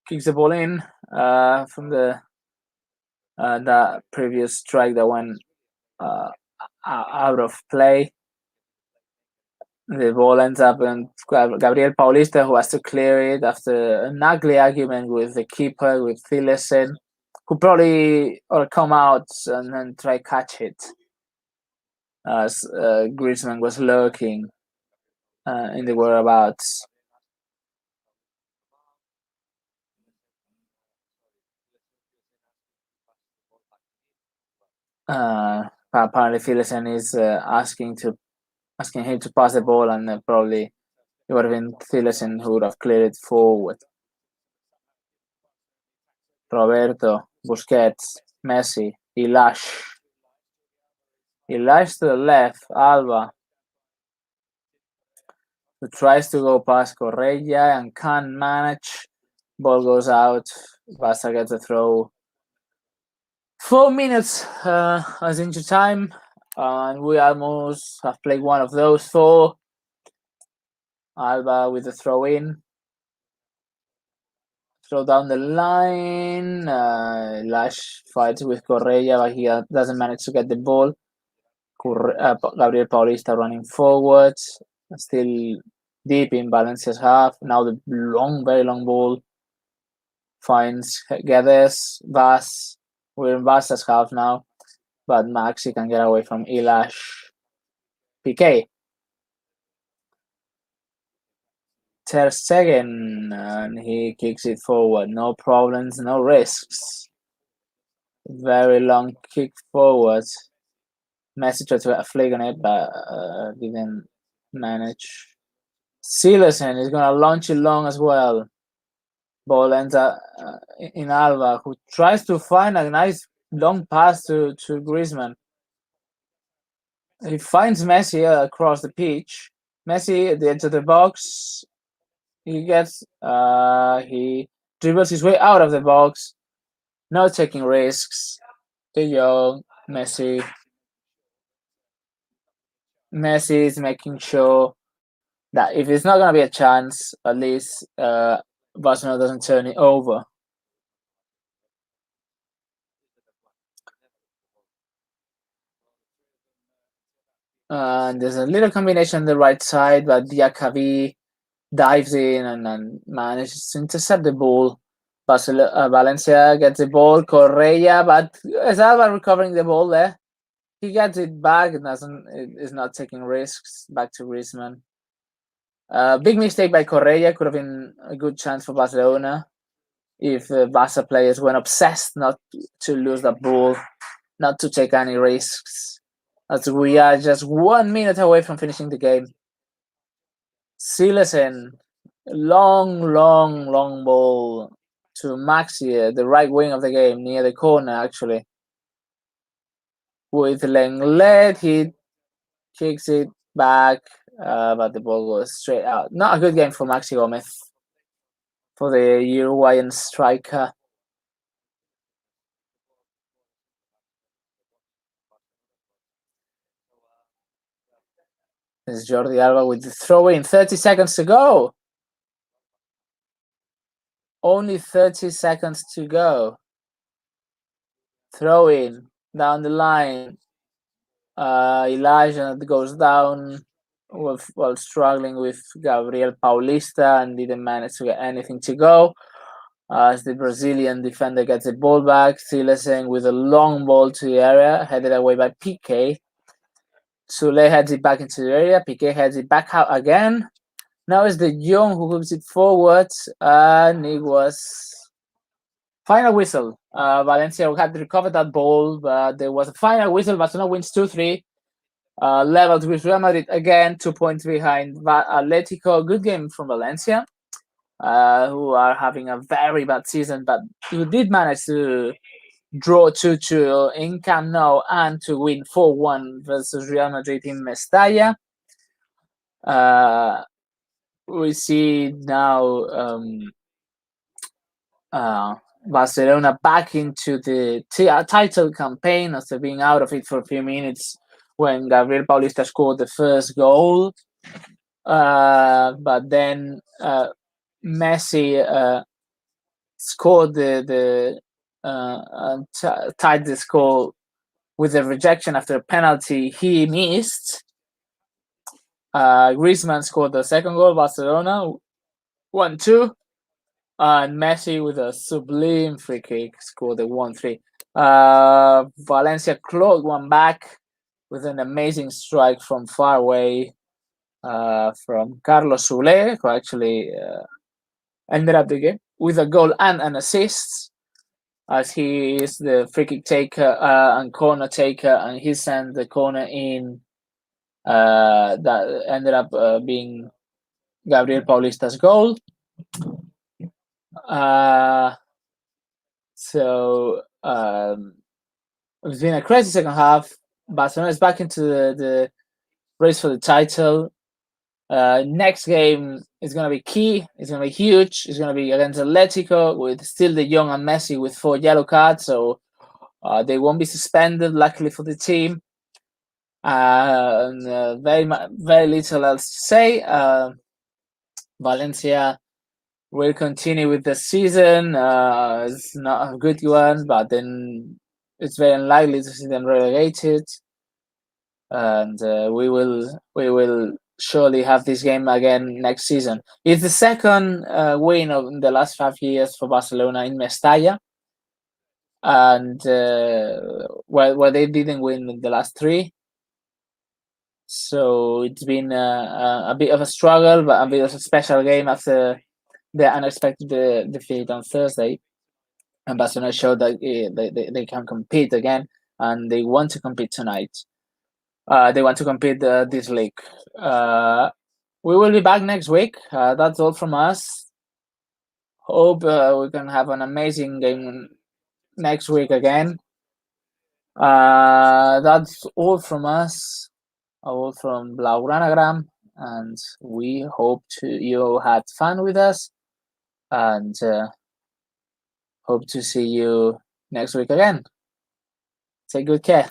B: kicks the ball in from the previous strike that went out of play. The ball ends up in Gabriel Paulista, who has to clear it after an ugly argument with the keeper, with Thilesen, who probably or come out and then try catch it as Griezmann was lurking in the whereabouts. Apparently Thilesen is asking him to pass the ball, and probably it would have been Thilesen who would have cleared it forward. Roberto, Busquets, Messi, Ilash to the left, Alba, who tries to go past Correia and can't manage. Ball goes out. Barca gets a throw. 4 minutes as injury time, and we almost have played one of those 4. Alba with the throw in. throw down the line. Lash fights with Correa, but he doesn't manage to get the ball. Gabriel Paulista running forwards, still deep in Valencia's half. Now the very long ball finds Guedes, Vaz. We're in Vaz's half now, but Maxi can get away from Ilash. Piqué. Ter Stegen, and he kicks it forward. No problems, no risks. Very long kick forward. Messi tried to flick on it, but didn't manage. Silersen is going to launch it long as well. Ball ends up in Alba, who tries to find a nice long pass to Griezmann. He finds Messi across the pitch. Messi at the edge of the box. He dribbles his way out of the box. Not taking risks. De Jong, Messi. Messi is making sure that if it's not going to be a chance, at least Barcelona doesn't turn it over. And there's a little combination on the right side, but Diakavi dives in and manages to intercept the ball. Valencia gets the ball. Correa, but is Alba recovering the ball there? He gets it back and is not taking risks. Back to Griezmann. Big mistake by Correa. Could have been a good chance for Barcelona if Barca players weren't obsessed not to lose the ball, not to take any risks. As we are just 1 minute away from finishing the game. Silersen, long ball to Maxi, the right wing of the game, near the corner actually. With Lenglet, he kicks it back, but the ball goes straight out. Not a good game for Maxi Gomez, for the Uruguayan striker. This is Jordi Alba with the throw in. 30 seconds to go. Only 30 seconds to go. Throw in down the line. Elijah goes down while struggling with Gabriel Paulista and didn't manage to get anything to go. As the Brazilian defender gets the ball back, Silersen with a long ball to the area, headed away by Piqué. Soule heads it back into the area. Piqué heads it back out again. Now it's De Jong who moves it forward, and it was final whistle. Valencia had recovered that ball, but there was a final whistle. Barcelona wins 2-3. Leveled with Real Madrid again, 2 points behind Atletico. Good game from Valencia, who are having a very bad season, but who did manage to draw 2-2 in Camp Nou and to win 4-1 versus Real Madrid in Mestalla. We see now Barcelona back into the title campaign after being out of it for a few minutes when Gabriel Paulista scored the first goal. But then Messi scored tied the score with a rejection after a penalty he missed. Griezmann scored the second goal. Barcelona 1-2, and Messi with a sublime free kick scored the 1-3. Valencia clawed one back with an amazing strike from far away from Carlos Soule, who actually ended up the game with a goal and an assist, as he is the free kick taker and corner taker, and he sent the corner in that ended up being Gabriel Paulista's goal. So it's been a crazy second half. Barcelona is back into the race for the title. Next game is going to be key. It's going to be huge. It's going to be against Atletico with still De Jong and Messi with 4 yellow cards, so they won't be suspended, luckily for the team. Very little else to say. Valencia we'll continue with the season. It's not a good one, but then it's very unlikely to see them relegated. And we will surely have this game again next season. It's the second win of the last 5 years for Barcelona in Mestalla, and where they didn't win the last 3. So it's been a bit of a struggle, but a bit of a special game after the unexpected defeat on Thursday. And Barcelona showed that they can compete again, and they want to compete tonight. They want to compete this league. We will be back next week. That's all from us. Hope we can have an amazing game next week again. That's all from us. All from Blaugranagram, and we hope you had fun with us, and hope to see you next week again. Take good care.